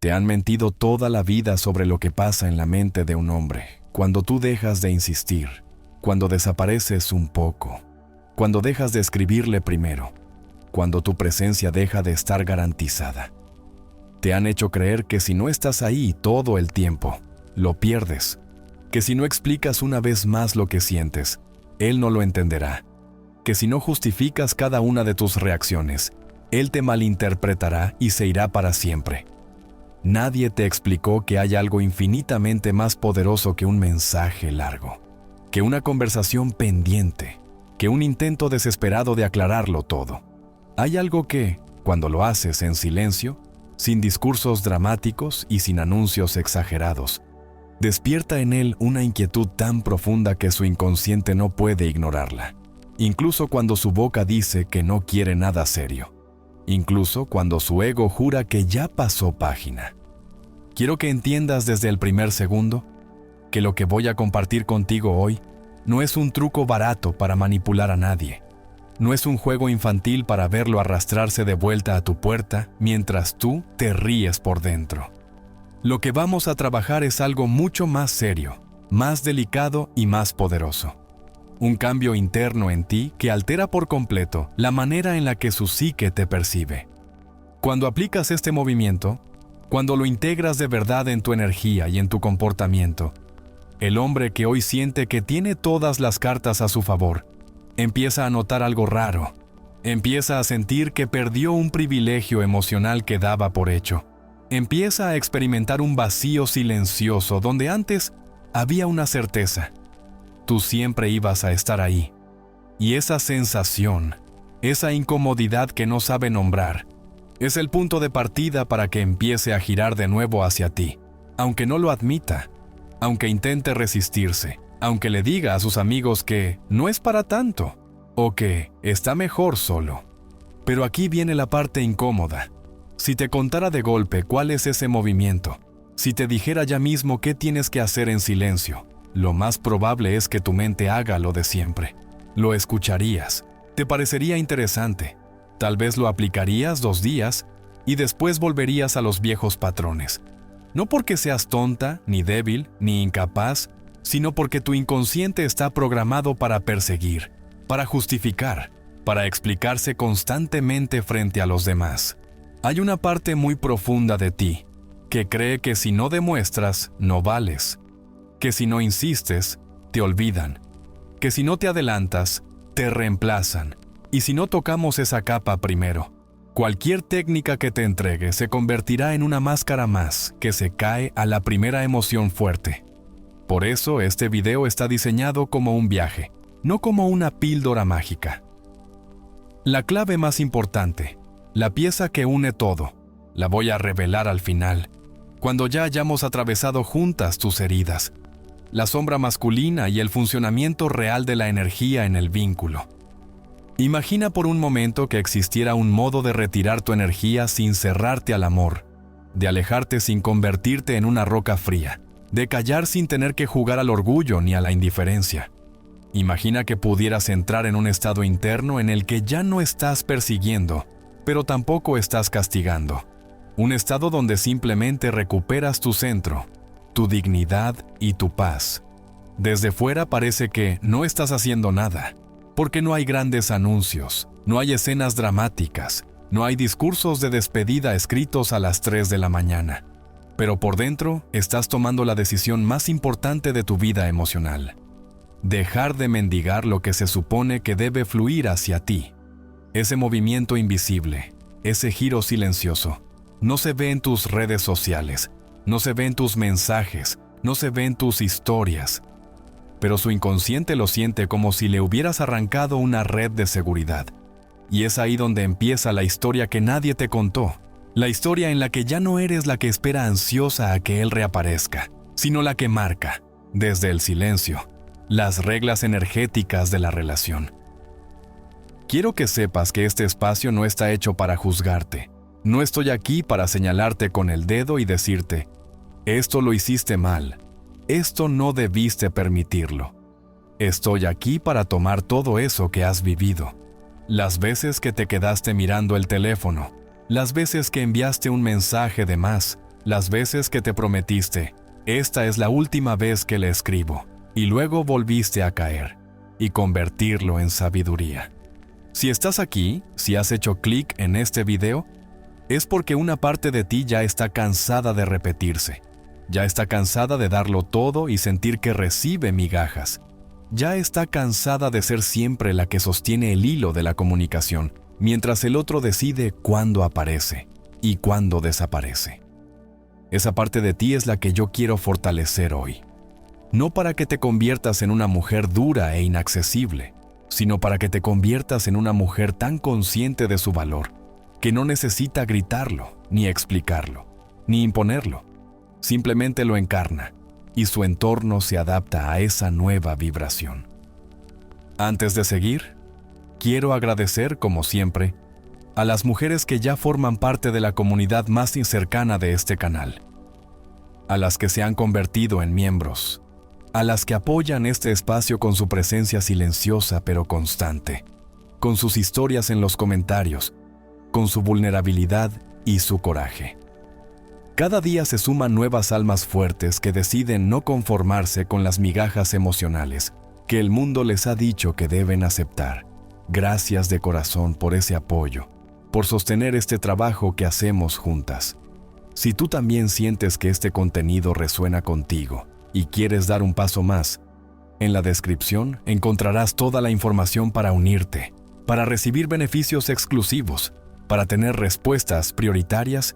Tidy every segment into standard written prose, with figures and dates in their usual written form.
Te han mentido toda la vida sobre lo que pasa en la mente de un hombre, cuando tú dejas de insistir, cuando desapareces un poco, cuando dejas de escribirle primero, cuando tu presencia deja de estar garantizada. Te han hecho creer que si no estás ahí todo el tiempo, lo pierdes, que si no explicas una vez más lo que sientes, él no lo entenderá, que si no justificas cada una de tus reacciones, él te malinterpretará y se irá para siempre. Nadie te explicó que hay algo infinitamente más poderoso que un mensaje largo, que una conversación pendiente, que un intento desesperado de aclararlo todo. Hay algo que, cuando lo haces en silencio, sin discursos dramáticos y sin anuncios exagerados, despierta en él una inquietud tan profunda que su inconsciente no puede ignorarla, incluso cuando su boca dice que no quiere nada serio. Incluso cuando su ego jura que ya pasó página. Quiero que entiendas desde el primer segundo que lo que voy a compartir contigo hoy no es un truco barato para manipular a nadie. No es un juego infantil para verlo arrastrarse de vuelta a tu puerta mientras tú te ríes por dentro. Lo que vamos a trabajar es algo mucho más serio, más delicado y más poderoso. Un cambio interno en ti que altera por completo la manera en la que su psique te percibe. Cuando aplicas este movimiento, cuando lo integras de verdad en tu energía y en tu comportamiento, el hombre que hoy siente que tiene todas las cartas a su favor, empieza a notar algo raro. Empieza a sentir que perdió un privilegio emocional que daba por hecho. Empieza a experimentar un vacío silencioso donde antes había una certeza. Tú siempre ibas a estar ahí. Y esa sensación, esa incomodidad que no sabe nombrar, es el punto de partida para que empiece a girar de nuevo hacia ti, aunque no lo admita, aunque intente resistirse, aunque le diga a sus amigos que no es para tanto, o que está mejor solo. Pero aquí viene la parte incómoda. Si te contara de golpe cuál es ese movimiento, si te dijera ya mismo qué tienes que hacer en silencio, lo más probable es que tu mente haga lo de siempre. Lo escucharías, te parecería interesante, tal vez lo aplicarías 2 días y después volverías a los viejos patrones. No porque seas tonta, ni débil, ni incapaz, sino porque tu inconsciente está programado para perseguir, para justificar, para explicarse constantemente frente a los demás. Hay una parte muy profunda de ti que cree que si no demuestras, no vales. Que si no insistes, te olvidan, que si no te adelantas, te reemplazan, y si no tocamos esa capa primero, cualquier técnica que te entregue se convertirá en una máscara más que se cae a la primera emoción fuerte. Por eso este video está diseñado como un viaje, no como una píldora mágica. La clave más importante, la pieza que une todo, la voy a revelar al final, cuando ya hayamos atravesado juntas tus heridas, la sombra masculina y el funcionamiento real de la energía en el vínculo. Imagina por un momento que existiera un modo de retirar tu energía sin cerrarte al amor, de alejarte sin convertirte en una roca fría, de callar sin tener que jugar al orgullo ni a la indiferencia. Imagina que pudieras entrar en un estado interno en el que ya no estás persiguiendo, pero tampoco estás castigando. Un estado donde simplemente recuperas tu centro, tu dignidad y tu paz. Desde fuera parece que no estás haciendo nada, porque no hay grandes anuncios, no hay escenas dramáticas, no hay discursos de despedida escritos a las 3 de la mañana. Pero por dentro estás tomando la decisión más importante de tu vida emocional. Dejar de mendigar lo que se supone que debe fluir hacia ti. Ese movimiento invisible, ese giro silencioso, no se ve en tus redes sociales, no se ve en tus mensajes, no se ve en tus historias. Pero su inconsciente lo siente como si le hubieras arrancado una red de seguridad. Y es ahí donde empieza la historia que nadie te contó. La historia en la que ya no eres la que espera ansiosa a que él reaparezca, sino la que marca, desde el silencio, las reglas energéticas de la relación. Quiero que sepas que este espacio no está hecho para juzgarte. No estoy aquí para señalarte con el dedo y decirte, esto lo hiciste mal, esto no debiste permitirlo. Estoy aquí para tomar todo eso que has vivido. Las veces que te quedaste mirando el teléfono, las veces que enviaste un mensaje de más, las veces que te prometiste, esta es la última vez que le escribo, y luego volviste a caer, y convertirlo en sabiduría. Si estás aquí, si has hecho clic en este video, es porque una parte de ti ya está cansada de repetirse, ya está cansada de darlo todo y sentir que recibe migajas, ya está cansada de ser siempre la que sostiene el hilo de la comunicación, mientras el otro decide cuándo aparece y cuándo desaparece. Esa parte de ti es la que yo quiero fortalecer hoy. No para que te conviertas en una mujer dura e inaccesible, sino para que te conviertas en una mujer tan consciente de su valor, que no necesita gritarlo, ni explicarlo, ni imponerlo. Simplemente lo encarna, y su entorno se adapta a esa nueva vibración. Antes de seguir, quiero agradecer, como siempre, a las mujeres que ya forman parte de la comunidad más cercana de este canal, a las que se han convertido en miembros, a las que apoyan este espacio con su presencia silenciosa pero constante, con sus historias en los comentarios, con su vulnerabilidad y su coraje. Cada día se suman nuevas almas fuertes que deciden no conformarse con las migajas emocionales que el mundo les ha dicho que deben aceptar. Gracias de corazón por ese apoyo, por sostener este trabajo que hacemos juntas. Si tú también sientes que este contenido resuena contigo y quieres dar un paso más, en la descripción encontrarás toda la información para unirte, para recibir beneficios exclusivos, para tener respuestas prioritarias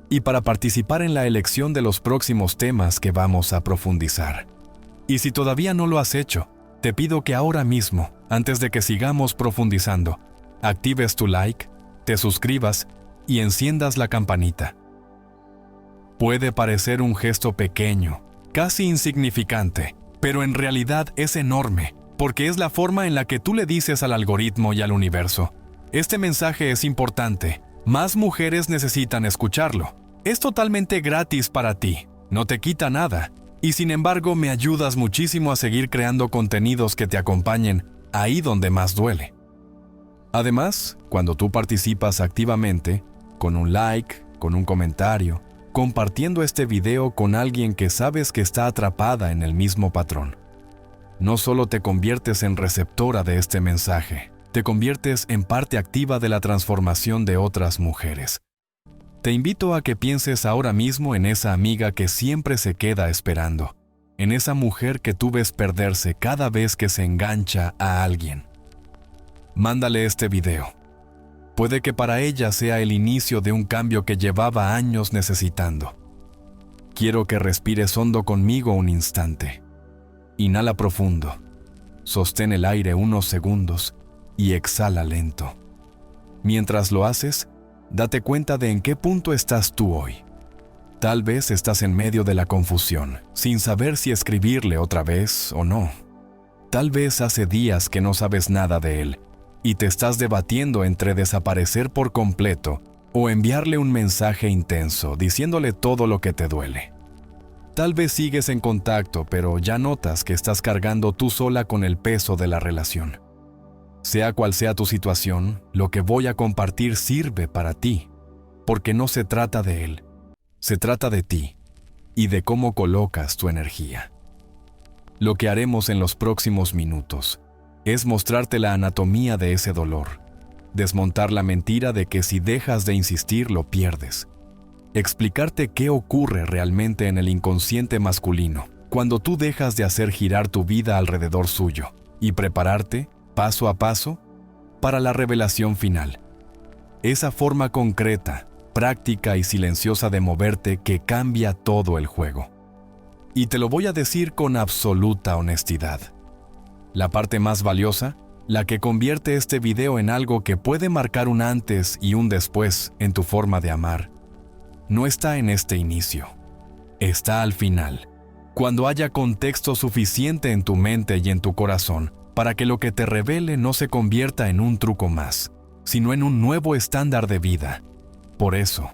y para participar en la elección de los próximos temas que vamos a profundizar. Y si todavía no lo has hecho, te pido que ahora mismo, antes de que sigamos profundizando, actives tu like, te suscribas y enciendas la campanita. Puede parecer un gesto pequeño, casi insignificante, pero en realidad es enorme, porque es la forma en la que tú le dices al algoritmo y al universo: este mensaje es importante, más mujeres necesitan escucharlo. Es totalmente gratis para ti, no te quita nada, y sin embargo me ayudas muchísimo a seguir creando contenidos que te acompañen ahí donde más duele. Además, cuando tú participas activamente, con un like, con un comentario, compartiendo este video con alguien que sabes que está atrapada en el mismo patrón, no solo te conviertes en receptora de este mensaje, te conviertes en parte activa de la transformación de otras mujeres. Te invito a que pienses ahora mismo en esa amiga que siempre se queda esperando, en esa mujer que tú ves perderse cada vez que se engancha a alguien. Mándale este video. Puede que para ella sea el inicio de un cambio que llevaba años necesitando. Quiero que respires hondo conmigo un instante. Inhala profundo. Sostén el aire unos segundos y exhala lento. Mientras lo haces, date cuenta de en qué punto estás tú hoy. Tal vez estás en medio de la confusión, sin saber si escribirle otra vez o no. Tal vez hace días que no sabes nada de él y te estás debatiendo entre desaparecer por completo o enviarle un mensaje intenso diciéndole todo lo que te duele. Tal vez sigues en contacto, pero ya notas que estás cargando tú sola con el peso de la relación. Sea cual sea tu situación, lo que voy a compartir sirve para ti, porque no se trata de él, se trata de ti y de cómo colocas tu energía. Lo que haremos en los próximos minutos es mostrarte la anatomía de ese dolor, desmontar la mentira de que si dejas de insistir lo pierdes, explicarte qué ocurre realmente en el inconsciente masculino cuando tú dejas de hacer girar tu vida alrededor suyo y prepararte, paso a paso, para la revelación final. Esa forma concreta, práctica y silenciosa de moverte que cambia todo el juego. Y te lo voy a decir con absoluta honestidad. La parte más valiosa, la que convierte este video en algo que puede marcar un antes y un después en tu forma de amar, no está en este inicio. Está al final, cuando haya contexto suficiente en tu mente y en tu corazón para que lo que te revele no se convierta en un truco más, sino en un nuevo estándar de vida. Por eso,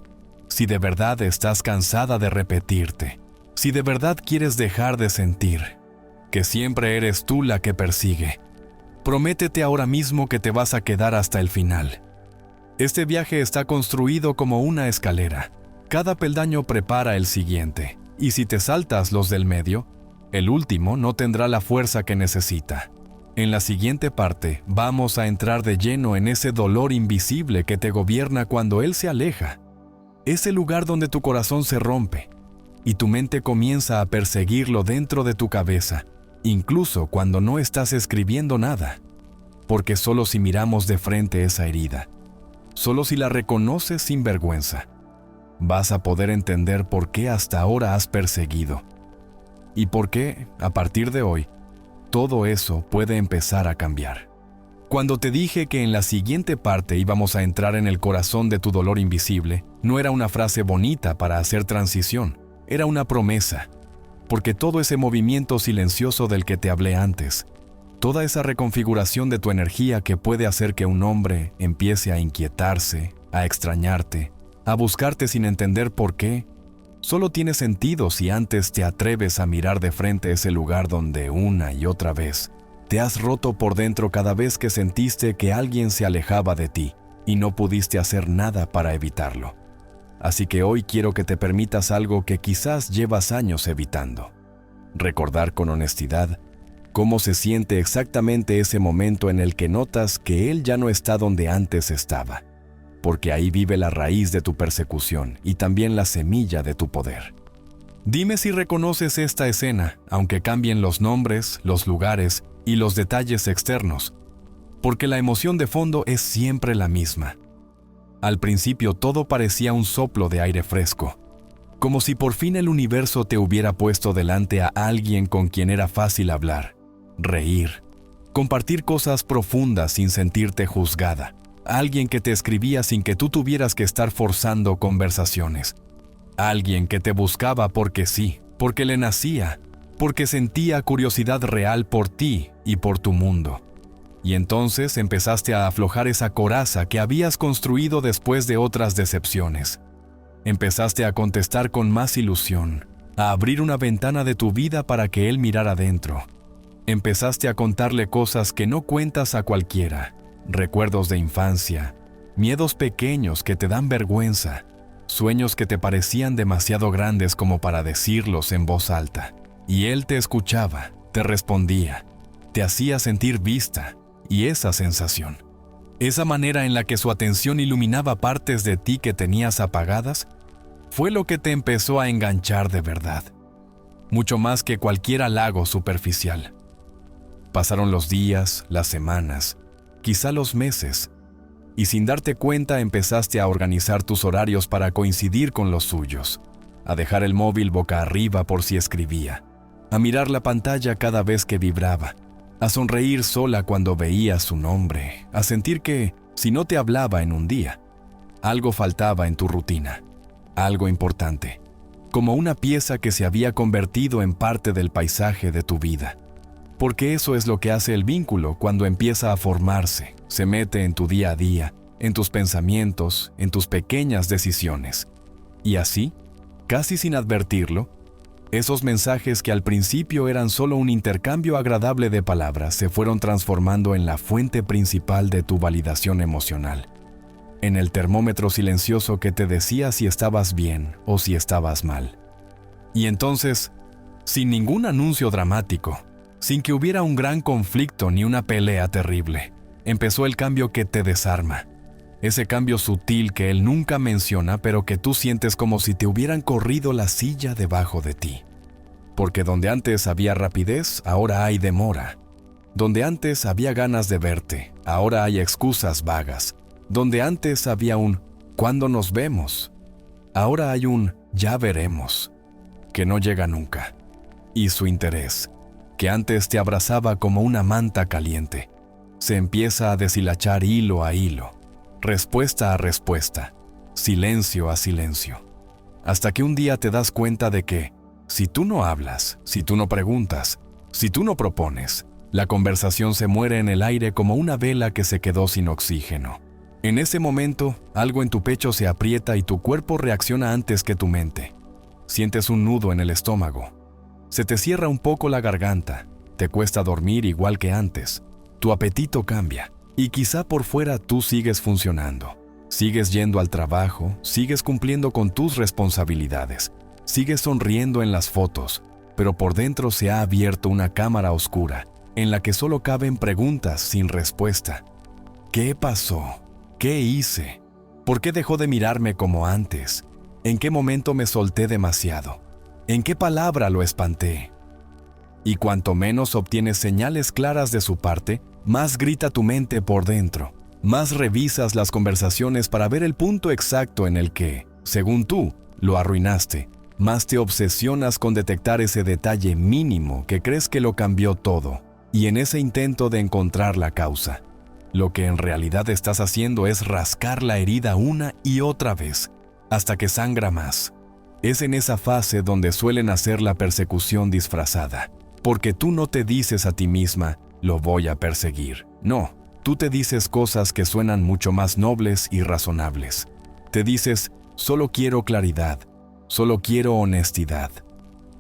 si de verdad estás cansada de repetirte, si de verdad quieres dejar de sentir que siempre eres tú la que persigue, prométete ahora mismo que te vas a quedar hasta el final. Este viaje está construido como una escalera. Cada peldaño prepara el siguiente, y si te saltas los del medio, el último no tendrá la fuerza que necesita. En la siguiente parte vamos a entrar de lleno en ese dolor invisible que te gobierna cuando él se aleja. Ese lugar donde tu corazón se rompe y tu mente comienza a perseguirlo dentro de tu cabeza, incluso cuando no estás escribiendo nada. Porque solo si miramos de frente esa herida, solo si la reconoces sin vergüenza, vas a poder entender por qué hasta ahora has perseguido y por qué, a partir de hoy, todo eso puede empezar a cambiar. Cuando te dije que en la siguiente parte íbamos a entrar en el corazón de tu dolor invisible, no era una frase bonita para hacer transición, era una promesa, porque todo ese movimiento silencioso del que te hablé antes, toda esa reconfiguración de tu energía que puede hacer que un hombre empiece a inquietarse, a extrañarte, a buscarte sin entender por qué, solo tiene sentido si antes te atreves a mirar de frente ese lugar donde una y otra vez te has roto por dentro cada vez que sentiste que alguien se alejaba de ti y no pudiste hacer nada para evitarlo. Así que hoy quiero que te permitas algo que quizás llevas años evitando. Recordar con honestidad cómo se siente exactamente ese momento en el que notas que él ya no está donde antes estaba, porque ahí vive la raíz de tu persecución y también la semilla de tu poder. Dime si reconoces esta escena, aunque cambien los nombres, los lugares y los detalles externos, porque la emoción de fondo es siempre la misma. Al principio todo parecía un soplo de aire fresco, como si por fin el universo te hubiera puesto delante a alguien con quien era fácil hablar, reír, compartir cosas profundas sin sentirte juzgada, alguien que te escribía sin que tú tuvieras que estar forzando conversaciones, alguien que te buscaba porque sí, porque le nacía, porque sentía curiosidad real por ti y por tu mundo. Y entonces empezaste a aflojar esa coraza que habías construido después de otras decepciones. Empezaste a contestar con más ilusión, a abrir una ventana de tu vida para que él mirara dentro. Empezaste a contarle cosas que no cuentas a cualquiera, recuerdos de infancia, miedos pequeños que te dan vergüenza, sueños que te parecían demasiado grandes como para decirlos en voz alta. Y él te escuchaba, te respondía, te hacía sentir vista, y esa sensación, esa manera en la que su atención iluminaba partes de ti que tenías apagadas, fue lo que te empezó a enganchar de verdad, mucho más que cualquier halago superficial. Pasaron los días, las semanas, quizá los meses, y sin darte cuenta empezaste a organizar tus horarios para coincidir con los suyos, a dejar el móvil boca arriba por si escribía, a mirar la pantalla cada vez que vibraba, a sonreír sola cuando veía su nombre, a sentir que, si no te hablaba en un día, algo faltaba en tu rutina, algo importante, como una pieza que se había convertido en parte del paisaje de tu vida. Porque eso es lo que hace el vínculo cuando empieza a formarse, se mete en tu día a día, en tus pensamientos, en tus pequeñas decisiones. Y así, casi sin advertirlo, esos mensajes que al principio eran solo un intercambio agradable de palabras se fueron transformando en la fuente principal de tu validación emocional, en el termómetro silencioso que te decía si estabas bien o si estabas mal. Y entonces, sin ningún anuncio dramático, sin que hubiera un gran conflicto ni una pelea terrible, empezó el cambio que te desarma. Ese cambio sutil que él nunca menciona, pero que tú sientes como si te hubieran corrido la silla debajo de ti. Porque donde antes había rapidez, ahora hay demora. Donde antes había ganas de verte, ahora hay excusas vagas. Donde antes había un ¿cuándo nos vemos?, ahora hay un ya veremos, que no llega nunca. Y su interés, que antes te abrazaba como una manta caliente, se empieza a deshilachar hilo a hilo, respuesta a respuesta, silencio a silencio, hasta que un día te das cuenta de que, si tú no hablas, si tú no preguntas, si tú no propones, la conversación se muere en el aire como una vela que se quedó sin oxígeno. En ese momento, algo en tu pecho se aprieta y tu cuerpo reacciona antes que tu mente. Sientes un nudo en el estómago. Se te cierra un poco la garganta, te cuesta dormir igual que antes, tu apetito cambia. Y quizá por fuera tú sigues funcionando, Sigues yendo al trabajo, sigues cumpliendo con tus responsabilidades, sigues sonriendo en las fotos, pero por dentro se ha abierto una cámara oscura en la que solo caben preguntas sin respuesta. ¿Qué pasó? ¿Qué hice? ¿Por qué dejó de mirarme como antes? ¿En qué momento me solté demasiado? ¿En qué palabra lo espanté? Y cuanto menos obtienes señales claras de su parte, más grita tu mente por dentro. Más revisas las conversaciones para ver el punto exacto en el que, según tú, lo arruinaste. Más te obsesionas con detectar ese detalle mínimo que crees que lo cambió todo. Y en ese intento de encontrar la causa, lo que en realidad estás haciendo es rascar la herida una y otra vez, hasta que sangra más. Es en esa fase donde suelen hacer la persecución disfrazada, porque tú no te dices a ti misma, lo voy a perseguir. No, tú te dices cosas que suenan mucho más nobles y razonables. Te dices, solo quiero claridad, solo quiero honestidad,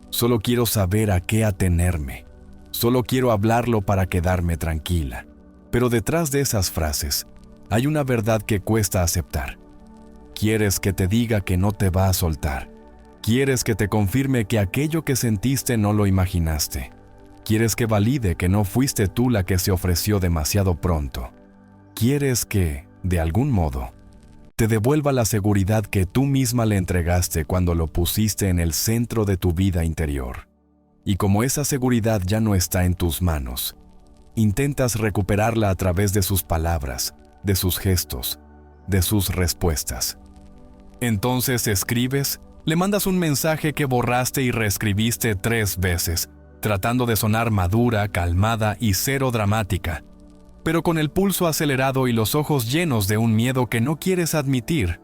solo quiero saber a qué atenerme, solo quiero hablarlo para quedarme tranquila. Pero detrás de esas frases, hay una verdad que cuesta aceptar. Quieres que te diga que no te va a soltar. Quieres que te confirme que aquello que sentiste no lo imaginaste. Quieres que valide que no fuiste tú la que se ofreció demasiado pronto. Quieres que, de algún modo, te devuelva la seguridad que tú misma le entregaste cuando lo pusiste en el centro de tu vida interior. Y como esa seguridad ya no está en tus manos, intentas recuperarla a través de sus palabras, de sus gestos, de sus respuestas. Entonces escribes, le mandas un mensaje que borraste y reescribiste 3 veces, tratando de sonar madura, calmada y cero dramática, pero con el pulso acelerado y los ojos llenos de un miedo que no quieres admitir.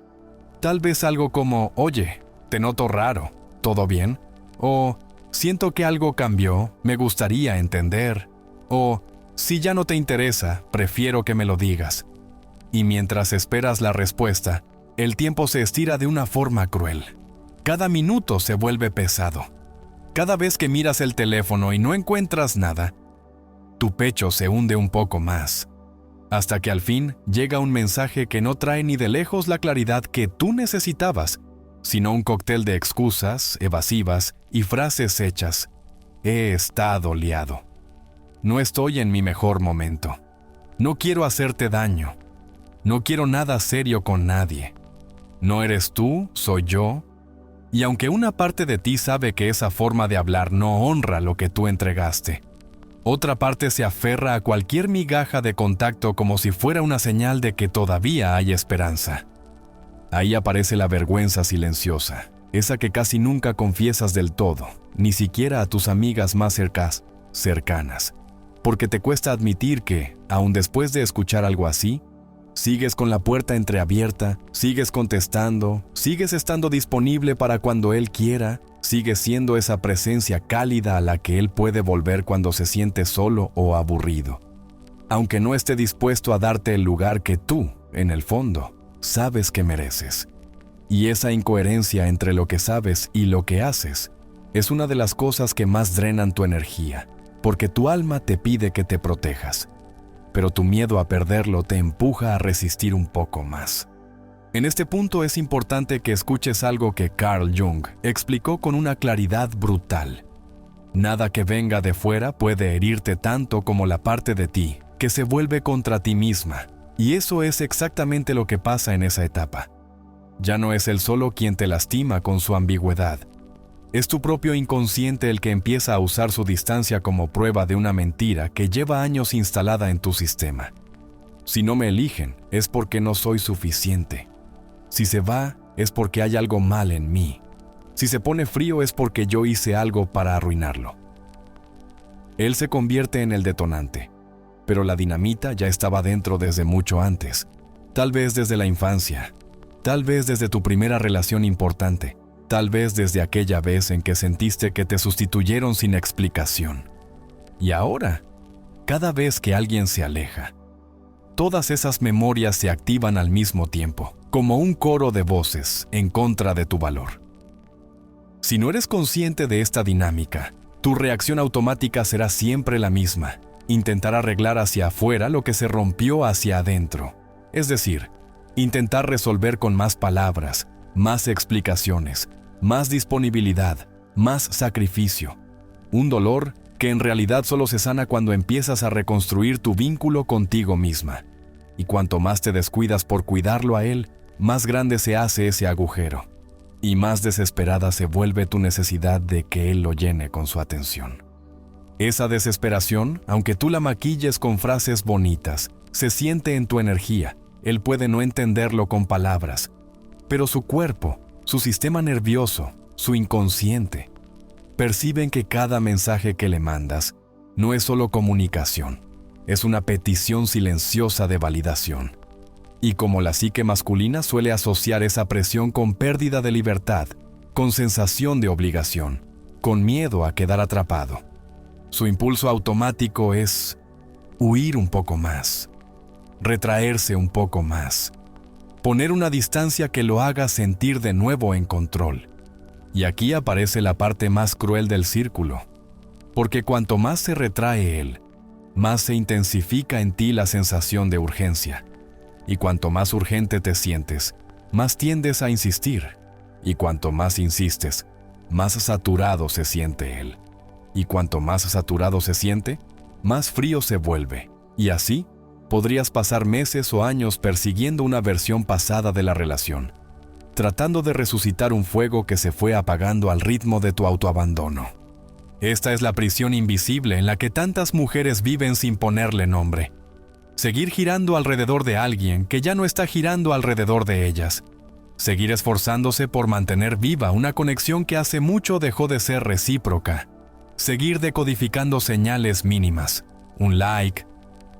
Tal vez algo como, oye, te noto raro, ¿todo bien? O, siento que algo cambió, me gustaría entender. O, si ya no te interesa, prefiero que me lo digas. Y mientras esperas la respuesta, el tiempo se estira de una forma cruel. Cada minuto se vuelve pesado. Cada vez que miras el teléfono y no encuentras nada, tu pecho se hunde un poco más, hasta que al fin llega un mensaje que no trae ni de lejos la claridad que tú necesitabas, sino un cóctel de excusas, evasivas y frases hechas. He estado liado. No estoy en mi mejor momento. No quiero hacerte daño. No quiero nada serio con nadie. No eres tú, soy yo. Y aunque una parte de ti sabe que esa forma de hablar no honra lo que tú entregaste, otra parte se aferra a cualquier migaja de contacto como si fuera una señal de que todavía hay esperanza. Ahí aparece la vergüenza silenciosa, esa que casi nunca confiesas del todo, ni siquiera a tus amigas más cercanas, porque te cuesta admitir que, aun después de escuchar algo así, sigues con la puerta entreabierta, sigues contestando, sigues estando disponible para cuando él quiera, sigues siendo esa presencia cálida a la que él puede volver cuando se siente solo o aburrido, aunque no esté dispuesto a darte el lugar que tú, en el fondo, sabes que mereces. Y esa incoherencia entre lo que sabes y lo que haces es una de las cosas que más drenan tu energía, porque tu alma te pide que te protejas, pero tu miedo a perderlo te empuja a resistir un poco más. En este punto es importante que escuches algo que Carl Jung explicó con una claridad brutal. Nada que venga de fuera puede herirte tanto como la parte de ti que se vuelve contra ti misma, y eso es exactamente lo que pasa en esa etapa. Ya no es él solo quien te lastima con su ambigüedad. Es tu propio inconsciente el que empieza a usar su distancia como prueba de una mentira que lleva años instalada en tu sistema. Si no me eligen, es porque no soy suficiente. Si se va, es porque hay algo mal en mí. Si se pone frío, es porque yo hice algo para arruinarlo. Él se convierte en el detonante, pero la dinamita ya estaba dentro desde mucho antes. Tal vez desde la infancia, tal vez desde tu primera relación importante, tal vez desde aquella vez en que sentiste que te sustituyeron sin explicación. Y ahora, cada vez que alguien se aleja, todas esas memorias se activan al mismo tiempo, como un coro de voces en contra de tu valor. Si no eres consciente de esta dinámica, tu reacción automática será siempre la misma: intentar arreglar hacia afuera lo que se rompió hacia adentro. Es decir, Intentar resolver con más palabras, más explicaciones, más disponibilidad, más sacrificio. Un dolor que en realidad solo se sana cuando empiezas a reconstruir tu vínculo contigo misma. Y cuanto más te descuidas por cuidarlo a él, más grande se hace ese agujero. Y más desesperada se vuelve tu necesidad de que él lo llene con su atención. Esa desesperación, aunque tú la maquilles con frases bonitas, se siente en tu energía. Él puede no entenderlo con palabras, pero su cuerpo, su sistema nervioso, su inconsciente, perciben que cada mensaje que le mandas no es solo comunicación, es una petición silenciosa de validación. Y como la psique masculina suele asociar esa presión con pérdida de libertad, con sensación de obligación, con miedo a quedar atrapado, su impulso automático es huir un poco más, retraerse un poco más, poner una distancia que lo haga sentir de nuevo en control. Y aquí aparece la parte más cruel del círculo, porque cuanto más se retrae él, más se intensifica en ti la sensación de urgencia. Y cuanto más urgente te sientes, más tiendes a insistir. Y cuanto más insistes, más saturado se siente él. Y cuanto más saturado se siente, más frío se vuelve. Y así, podrías pasar meses o años persiguiendo una versión pasada de la relación, tratando de resucitar un fuego que se fue apagando al ritmo de tu autoabandono. Esta es la prisión invisible en la que tantas mujeres viven sin ponerle nombre. Seguir girando alrededor de alguien que ya no está girando alrededor de ellas. Seguir esforzándose por mantener viva una conexión que hace mucho dejó de ser recíproca. Seguir decodificando señales mínimas, un like,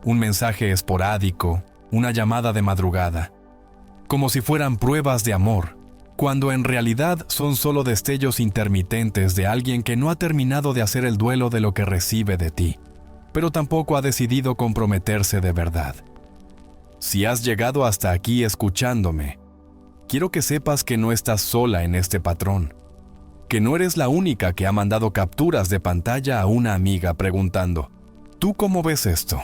un mensaje esporádico, una llamada de madrugada, como si fueran pruebas de amor, cuando en realidad son solo destellos intermitentes de alguien que no ha terminado de hacer el duelo de lo que recibe de ti, pero tampoco ha decidido comprometerse de verdad. Si has llegado hasta aquí escuchándome, quiero que sepas que no estás sola en este patrón, que no eres la única que ha mandado capturas de pantalla a una amiga preguntando, ¿tú cómo ves esto?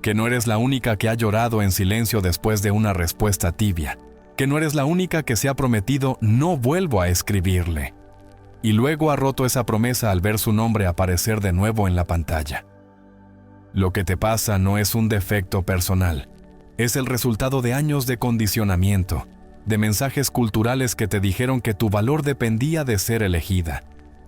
Que no eres la única que ha llorado en silencio después de una respuesta tibia, que no eres la única que se ha prometido no vuelvo a escribirle, y luego ha roto esa promesa al ver su nombre aparecer de nuevo en la pantalla. Lo que te pasa no es un defecto personal, es el resultado de años de condicionamiento, de mensajes culturales que te dijeron que tu valor dependía de ser elegida,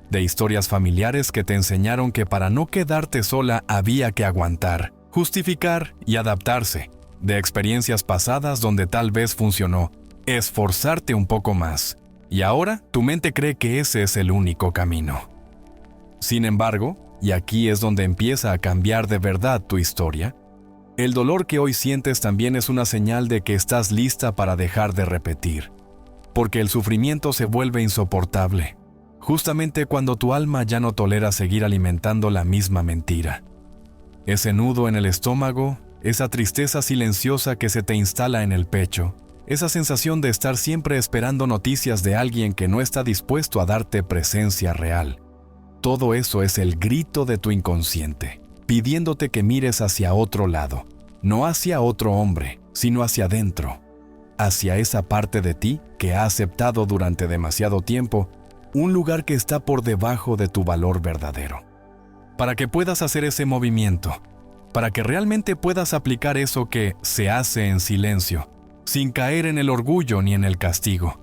de historias familiares que te enseñaron que para no quedarte sola había que aguantar, justificar y adaptarse, de experiencias pasadas donde tal vez funcionó, esforzarte un poco más, y ahora tu mente cree que ese es el único camino. Sin embargo, y aquí es donde empieza a cambiar de verdad tu historia, el dolor que hoy sientes también es una señal de que estás lista para dejar de repetir, porque el sufrimiento se vuelve insoportable, justamente cuando tu alma ya no tolera seguir alimentando la misma mentira. Ese nudo en el estómago, esa tristeza silenciosa que se te instala en el pecho, esa sensación de estar siempre esperando noticias de alguien que no está dispuesto a darte presencia real. Todo eso es el grito de tu inconsciente, pidiéndote que mires hacia otro lado, no hacia otro hombre, sino hacia adentro, hacia esa parte de ti que ha aceptado durante demasiado tiempo un lugar que está por debajo de tu valor verdadero. Para que puedas hacer ese movimiento, para que realmente puedas aplicar eso que se hace en silencio, sin caer en el orgullo ni en el castigo,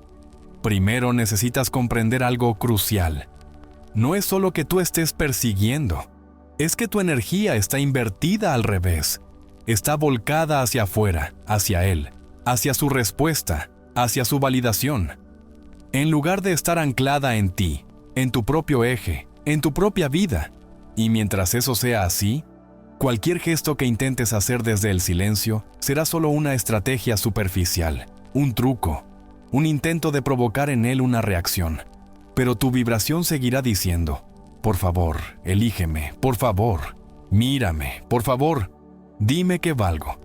primero necesitas comprender algo crucial. No es solo que tú estés persiguiendo, es que tu energía está invertida al revés, está volcada hacia afuera, hacia él, hacia su respuesta, hacia su validación. En lugar de estar anclada en ti, en tu propio eje, en tu propia vida. Y mientras eso sea así, cualquier gesto que intentes hacer desde el silencio será solo una estrategia superficial, un truco, un intento de provocar en él una reacción. Pero tu vibración seguirá diciendo, por favor, elígeme, por favor, mírame, por favor, dime que valgo.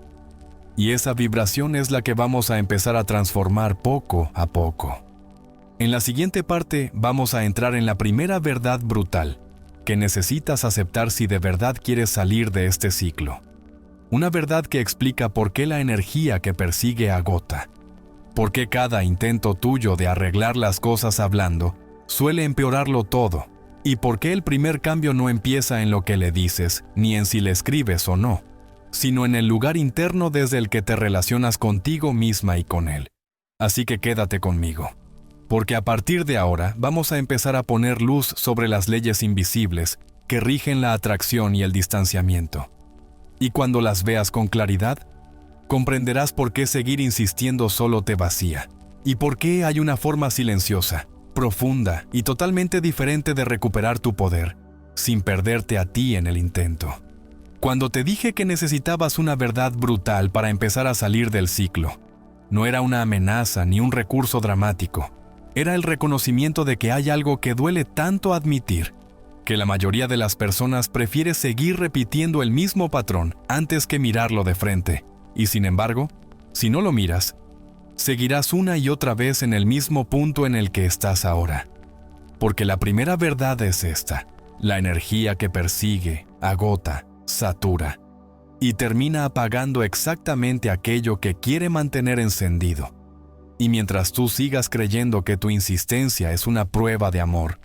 Y esa vibración es la que vamos a empezar a transformar poco a poco. En la siguiente parte vamos a entrar en la primera verdad brutal que necesitas aceptar si de verdad quieres salir de este ciclo. Una verdad que explica por qué la energía que persigue agota, ¿Por qué cada intento tuyo de arreglar las cosas hablando suele empeorarlo todo? ¿Y por qué el primer cambio no empieza en lo que le dices, ni en si le escribes o no, sino en el lugar interno desde el que te relacionas contigo misma y con él? Así que quédate conmigo, porque a partir de ahora vamos a empezar a poner luz sobre las leyes invisibles que rigen la atracción y el distanciamiento. Y cuando las veas con claridad, comprenderás por qué seguir insistiendo solo te vacía, y por qué hay una forma silenciosa, profunda y totalmente diferente de recuperar tu poder, sin perderte a ti en el intento. Cuando te dije que necesitabas una verdad brutal para empezar a salir del ciclo, no era una amenaza ni un recurso dramático, era el reconocimiento de que hay algo que duele tanto admitir, que la mayoría de las personas prefiere seguir repitiendo el mismo patrón antes que mirarlo de frente. Y sin embargo, si no lo miras, seguirás una y otra vez en el mismo punto en el que estás ahora. Porque la primera verdad es esta: la energía que persigue, agota, satura y termina apagando exactamente aquello que quiere mantener encendido. Y mientras tú sigas creyendo que tu insistencia es una prueba de amor,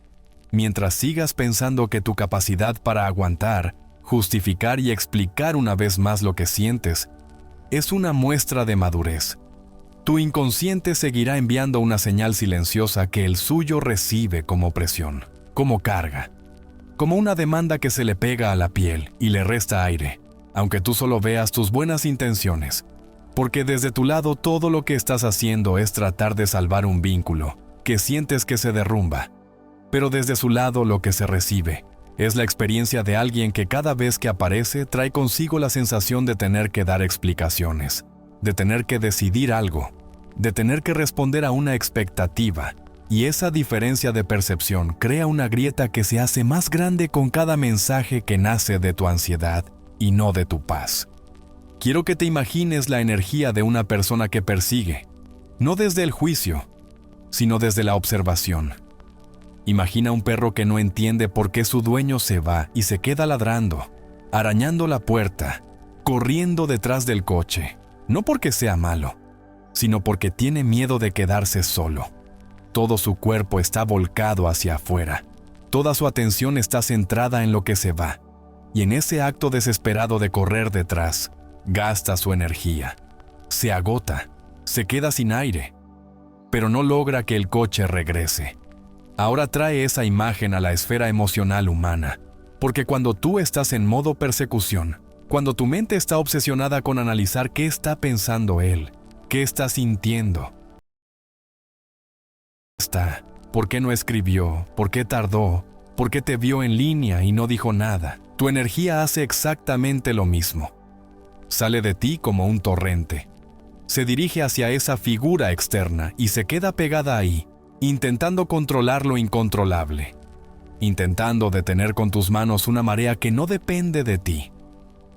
mientras sigas pensando que tu capacidad para aguantar, justificar y explicar una vez más lo que sientes es una muestra de madurez, tu inconsciente seguirá enviando una señal silenciosa que el suyo recibe como presión, como carga, como una demanda que se le pega a la piel y le resta aire, aunque tú solo veas tus buenas intenciones, porque desde tu lado todo lo que estás haciendo es tratar de salvar un vínculo que sientes que se derrumba, pero desde su lado lo que se recibe es la experiencia de alguien que cada vez que aparece trae consigo la sensación de tener que dar explicaciones, de tener que decidir algo, de tener que responder a una expectativa, y esa diferencia de percepción crea una grieta que se hace más grande con cada mensaje que nace de tu ansiedad y no de tu paz. Quiero que te imagines la energía de una persona que persigue, no desde el juicio, sino desde la observación. Imagina un perro que no entiende por qué su dueño se va y se queda ladrando, arañando la puerta, corriendo detrás del coche, no porque sea malo, sino porque tiene miedo de quedarse solo. Todo su cuerpo está volcado hacia afuera, toda su atención está centrada en lo que se va, y en ese acto desesperado de correr detrás, gasta su energía, se agota, se queda sin aire, pero no logra que el coche regrese. Ahora trae esa imagen a la esfera emocional humana, porque cuando tú estás en modo persecución, cuando tu mente está obsesionada con analizar qué está pensando él, qué está sintiendo, ¿por qué no escribió? ¿Por qué tardó? ¿Por qué te vio en línea y no dijo nada? Tu energía hace exactamente lo mismo. Sale de ti como un torrente. Se dirige hacia esa figura externa y se queda pegada ahí, intentando controlar lo incontrolable, intentando detener con tus manos una marea que no depende de ti.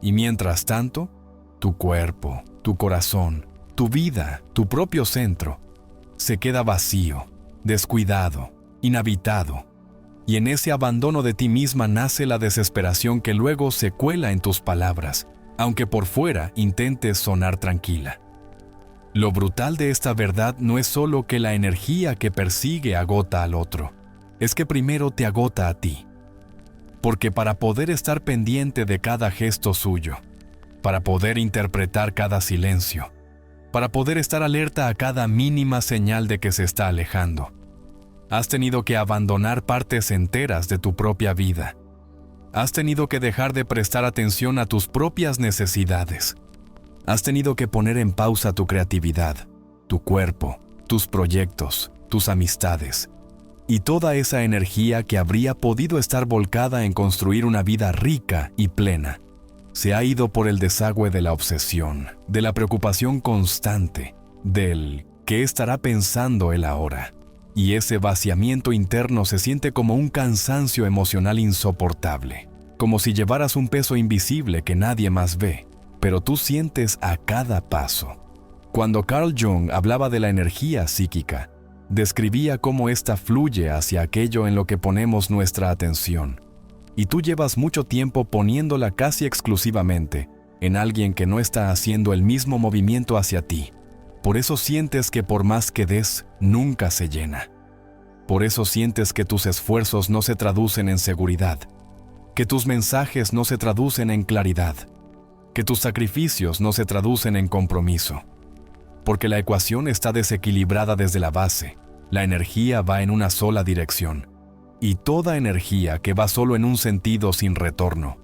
Y mientras tanto, tu cuerpo, tu corazón, tu vida, tu propio centro, se queda vacío, descuidado, inhabitado. Y en ese abandono de ti misma nace la desesperación que luego se cuela en tus palabras, aunque por fuera intentes sonar tranquila. Lo brutal de esta verdad no es solo que la energía que persigue agota al otro, es que primero te agota a ti. Porque para poder estar pendiente de cada gesto suyo, para poder interpretar cada silencio, para poder estar alerta a cada mínima señal de que se está alejando, has tenido que abandonar partes enteras de tu propia vida. Has tenido que dejar de prestar atención a tus propias necesidades. Has tenido que poner en pausa tu creatividad, tu cuerpo, tus proyectos, tus amistades y toda esa energía que habría podido estar volcada en construir una vida rica y plena. Se ha ido por el desagüe de la obsesión, de la preocupación constante, del ¿qué estará pensando él ahora? Y ese vaciamiento interno se siente como un cansancio emocional insoportable, como si llevaras un peso invisible que nadie más ve, pero tú sientes a cada paso. Cuando Carl Jung hablaba de la energía psíquica, describía cómo ésta fluye hacia aquello en lo que ponemos nuestra atención, y tú llevas mucho tiempo poniéndola casi exclusivamente en alguien que no está haciendo el mismo movimiento hacia ti, Por eso sientes que por más que des, nunca se llena. Por eso sientes que tus esfuerzos no se traducen en seguridad, que tus mensajes no se traducen en claridad, que tus sacrificios no se traducen en compromiso. Porque la ecuación está desequilibrada desde la base, la energía va en una sola dirección, y toda energía que va solo en un sentido sin retorno,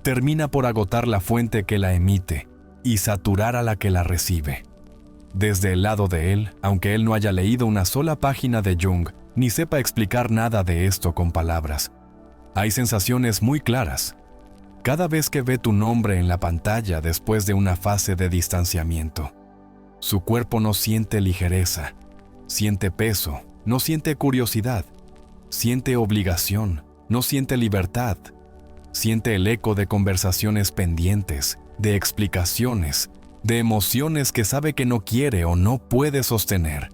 termina por agotar la fuente que la emite y saturar a la que la recibe. Desde el lado de él, aunque él no haya leído una sola página de Jung, ni sepa explicar nada de esto con palabras, hay sensaciones muy claras. Cada vez que ve tu nombre en la pantalla después de una fase de distanciamiento, su cuerpo no siente ligereza, siente peso, no siente curiosidad, siente obligación, no siente libertad, siente el eco de conversaciones pendientes, de explicaciones, de emociones que sabe que no quiere o no puede sostener.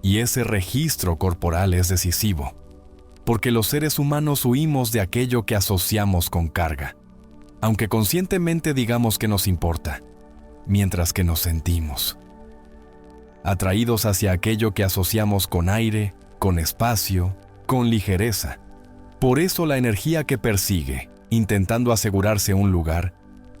Y ese registro corporal es decisivo, porque los seres humanos huimos de aquello que asociamos con carga, aunque conscientemente digamos que nos importa, mientras que nos sentimos atraídos hacia aquello que asociamos con aire, con espacio, con ligereza. Por eso la energía que persigue, intentando asegurarse un lugar,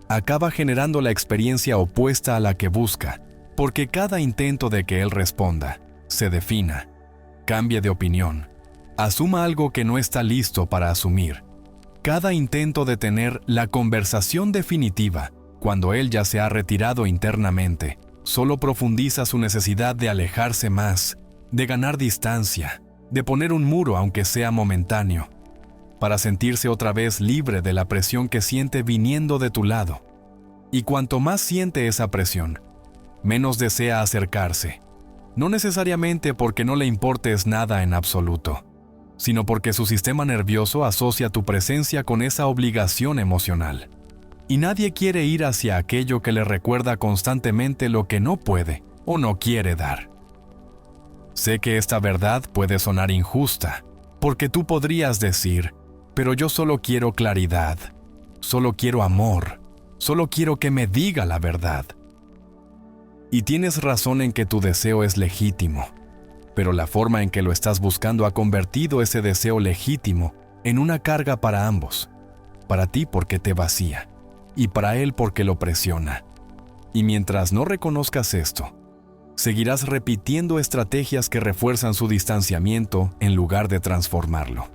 acaba generando la experiencia opuesta a la que busca, porque cada intento de que él responda, se defina, cambie de opinión, asuma algo que no está listo para asumir. Cada intento de tener la conversación definitiva, cuando él ya se ha retirado internamente, solo profundiza su necesidad de alejarse más, de ganar distancia, de poner un muro aunque sea momentáneo, para sentirse otra vez libre de la presión que siente viniendo de tu lado. Y cuanto más siente esa presión, menos desea acercarse, no necesariamente porque no le importes nada en absoluto, sino porque su sistema nervioso asocia tu presencia con esa obligación emocional. Y nadie quiere ir hacia aquello que le recuerda constantemente lo que no puede o no quiere dar. Sé que esta verdad puede sonar injusta, porque tú podrías decir, pero yo solo quiero claridad, solo quiero amor, solo quiero que me diga la verdad. Y tienes razón en que tu deseo es legítimo, pero la forma en que lo estás buscando ha convertido ese deseo legítimo en una carga para ambos, para ti porque te vacía, y para él porque lo presiona. Y mientras no reconozcas esto, seguirás repitiendo estrategias que refuerzan su distanciamiento en lugar de transformarlo.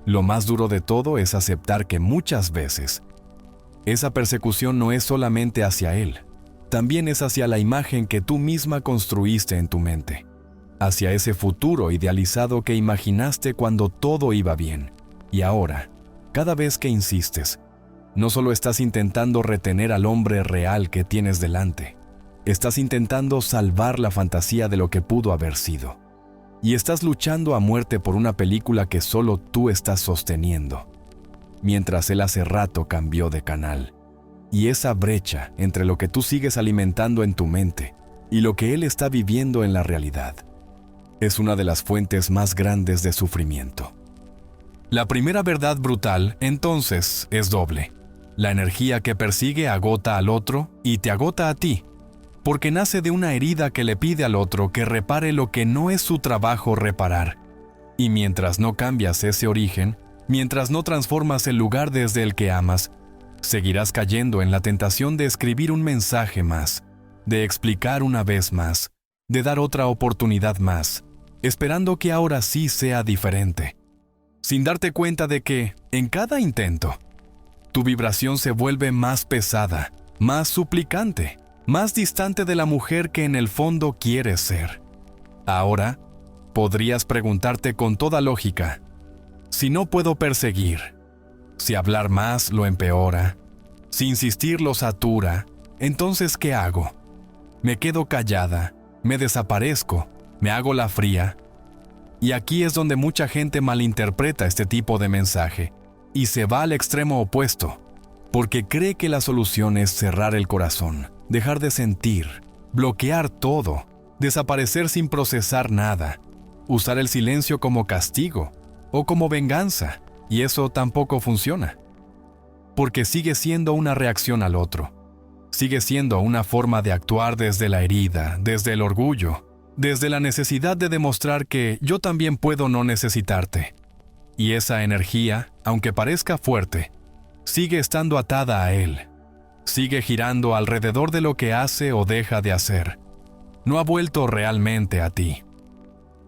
Lo más duro de todo es aceptar que muchas veces esa persecución no es solamente hacia él, también es hacia la imagen que tú misma construiste en tu mente, hacia ese futuro idealizado que imaginaste cuando todo iba bien. Y ahora, cada vez que insistes, no solo estás intentando retener al hombre real que tienes delante, estás intentando salvar la fantasía de lo que pudo haber sido. Y estás luchando a muerte por una película que solo tú estás sosteniendo, mientras él hace rato cambió de canal. Y esa brecha entre lo que tú sigues alimentando en tu mente y lo que él está viviendo en la realidad es una de las fuentes más grandes de sufrimiento. La primera verdad brutal, entonces, es doble. La energía que persigue agota al otro y te agota a ti, porque nace de una herida que le pide al otro que repare lo que no es su trabajo reparar. Y mientras no cambias ese origen, mientras no transformas el lugar desde el que amas, seguirás cayendo en la tentación de escribir un mensaje más, de explicar una vez más, de dar otra oportunidad más, esperando que ahora sí sea diferente, sin darte cuenta de que, en cada intento, tu vibración se vuelve más pesada, más suplicante, más distante de la mujer que en el fondo quieres ser. Ahora, podrías preguntarte con toda lógica, si no puedo perseguir, si hablar más lo empeora, si insistir lo satura, entonces ¿qué hago? Me quedo callada, me desaparezco, me hago la fría. Y aquí es donde mucha gente malinterpreta este tipo de mensaje y se va al extremo opuesto, porque cree que la solución es cerrar el corazón, dejar de sentir, bloquear todo, desaparecer sin procesar nada, usar el silencio como castigo o como venganza, y eso tampoco funciona, porque sigue siendo una reacción al otro. Sigue siendo una forma de actuar desde la herida, desde el orgullo, desde la necesidad de demostrar que yo también puedo no necesitarte. Y esa energía, aunque parezca fuerte, sigue estando atada a él. Sigue girando alrededor de lo que hace o deja de hacer. No ha vuelto realmente a ti.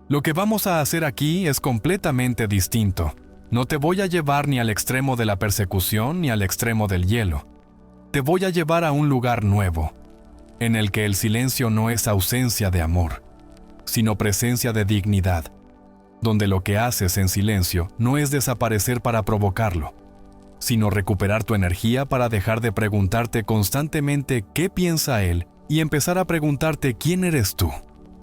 Lo que vamos a hacer aquí es completamente distinto. No te voy a llevar ni al extremo de la persecución ni al extremo del hielo. Te voy a llevar a un lugar nuevo, en el que el silencio no es ausencia de amor, sino presencia de dignidad, donde lo que haces en silencio no es desaparecer para provocarlo, sino recuperar tu energía para dejar de preguntarte constantemente qué piensa él y empezar a preguntarte quién eres tú,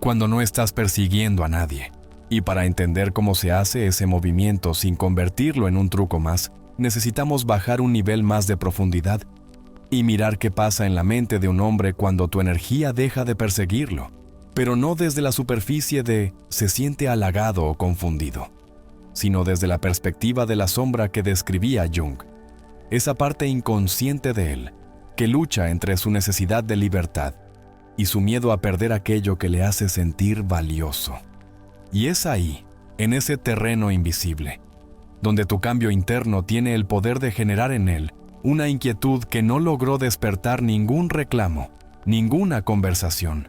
cuando no estás persiguiendo a nadie. Y para entender cómo se hace ese movimiento sin convertirlo en un truco más, necesitamos bajar un nivel más de profundidad y mirar qué pasa en la mente de un hombre cuando tu energía deja de perseguirlo, pero no desde la superficie de se siente halagado o confundido, sino desde la perspectiva de la sombra que describía Jung, esa parte inconsciente de él, que lucha entre su necesidad de libertad y su miedo a perder aquello que le hace sentir valioso. Y es ahí, en ese terreno invisible, donde tu cambio interno tiene el poder de generar en él una inquietud que no logró despertar ningún reclamo, ninguna conversación,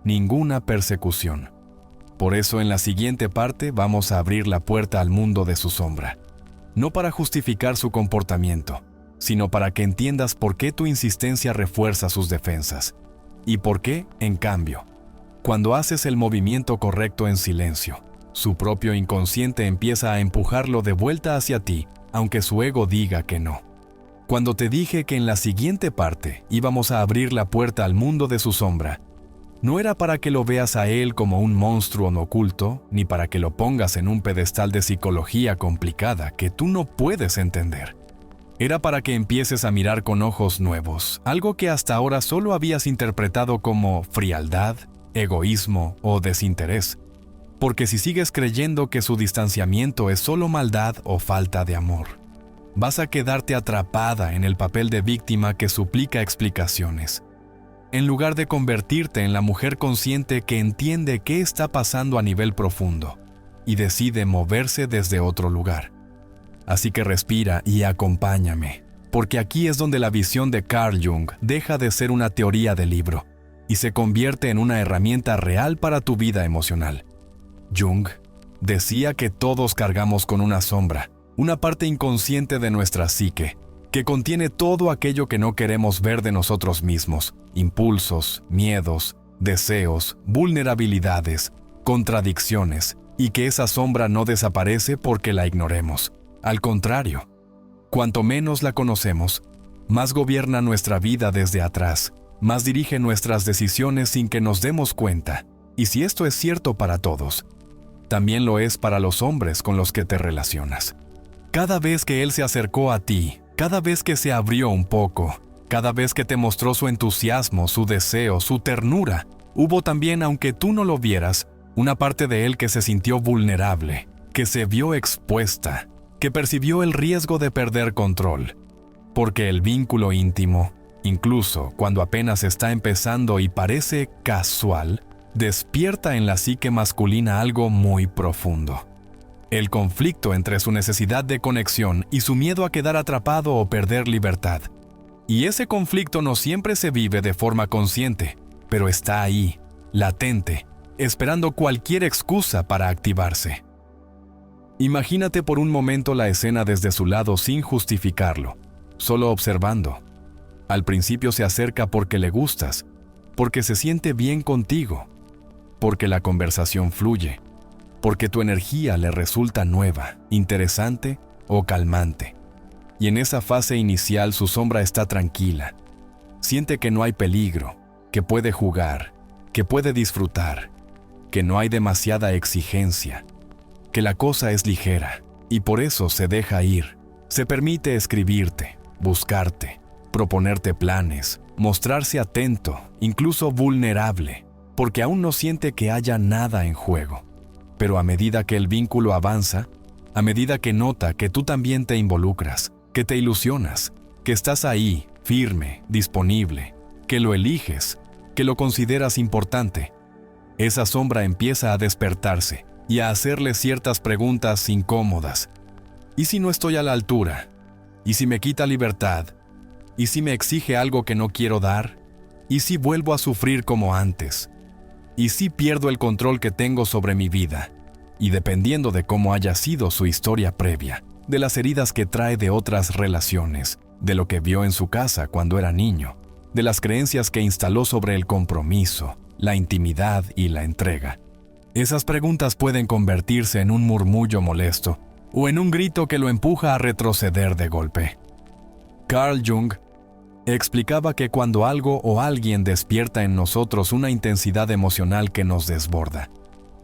ninguna persecución. Por eso en la siguiente parte vamos a abrir la puerta al mundo de su sombra, no para justificar su comportamiento, sino para que entiendas por qué tu insistencia refuerza sus defensas, y por qué, en cambio, cuando haces el movimiento correcto en silencio, su propio inconsciente empieza a empujarlo de vuelta hacia ti, aunque su ego diga que no. Cuando te dije que en la siguiente parte íbamos a abrir la puerta al mundo de su sombra, no era para que lo veas a él como un monstruo no oculto, ni para que lo pongas en un pedestal de psicología complicada que tú no puedes entender. Era para que empieces a mirar con ojos nuevos, algo que hasta ahora solo habías interpretado como frialdad, egoísmo o desinterés. Porque si sigues creyendo que su distanciamiento es solo maldad o falta de amor, vas a quedarte atrapada en el papel de víctima que suplica explicaciones, en lugar de convertirte en la mujer consciente que entiende qué está pasando a nivel profundo y decide moverse desde otro lugar. Así que respira y acompáñame, porque aquí es donde la visión de Carl Jung deja de ser una teoría de libro y se convierte en una herramienta real para tu vida emocional. Jung decía que todos cargamos con una sombra, una parte inconsciente de nuestra psique, que contiene todo aquello que no queremos ver de nosotros mismos: impulsos, miedos, deseos, vulnerabilidades, contradicciones, y que esa sombra no desaparece porque la ignoremos. Al contrario, cuanto menos la conocemos, más gobierna nuestra vida desde atrás, más dirige nuestras decisiones sin que nos demos cuenta. Y si esto es cierto para todos, también lo es para los hombres con los que te relacionas. Cada vez que él se acercó a ti, cada vez que se abrió un poco, cada vez que te mostró su entusiasmo, su deseo, su ternura, hubo también, aunque tú no lo vieras, una parte de él que se sintió vulnerable, que se vio expuesta, que percibió el riesgo de perder control. Porque el vínculo íntimo, incluso cuando apenas está empezando y parece casual, despierta en la psique masculina algo muy profundo. El conflicto entre su necesidad de conexión y su miedo a quedar atrapado o perder libertad. Y ese conflicto no siempre se vive de forma consciente, pero está ahí, latente, esperando cualquier excusa para activarse. Imagínate por un momento la escena desde su lado sin justificarlo, solo observando. Al principio se acerca porque le gustas, porque se siente bien contigo, porque la conversación fluye, porque tu energía le resulta nueva, interesante o calmante. Y en esa fase inicial su sombra está tranquila. Siente que no hay peligro, que puede jugar, que puede disfrutar, que no hay demasiada exigencia, que la cosa es ligera, y por eso se deja ir. Se permite escribirte, buscarte, proponerte planes, mostrarse atento, incluso vulnerable, porque aún no siente que haya nada en juego. Pero a medida que el vínculo avanza, a medida que nota que tú también te involucras, que te ilusionas, que estás ahí, firme, disponible, que lo eliges, que lo consideras importante, esa sombra empieza a despertarse y a hacerle ciertas preguntas incómodas. ¿Y si no estoy a la altura? ¿Y si me quita libertad? ¿Y si me exige algo que no quiero dar? ¿Y si vuelvo a sufrir como antes? ¿Y si pierdo el control que tengo sobre mi vida? Y dependiendo de cómo haya sido su historia previa, de las heridas que trae de otras relaciones, de lo que vio en su casa cuando era niño, de las creencias que instaló sobre el compromiso, la intimidad y la entrega. Esas preguntas pueden convertirse en un murmullo molesto o en un grito que lo empuja a retroceder de golpe. Carl Jung explicaba que cuando algo o alguien despierta en nosotros una intensidad emocional que nos desborda,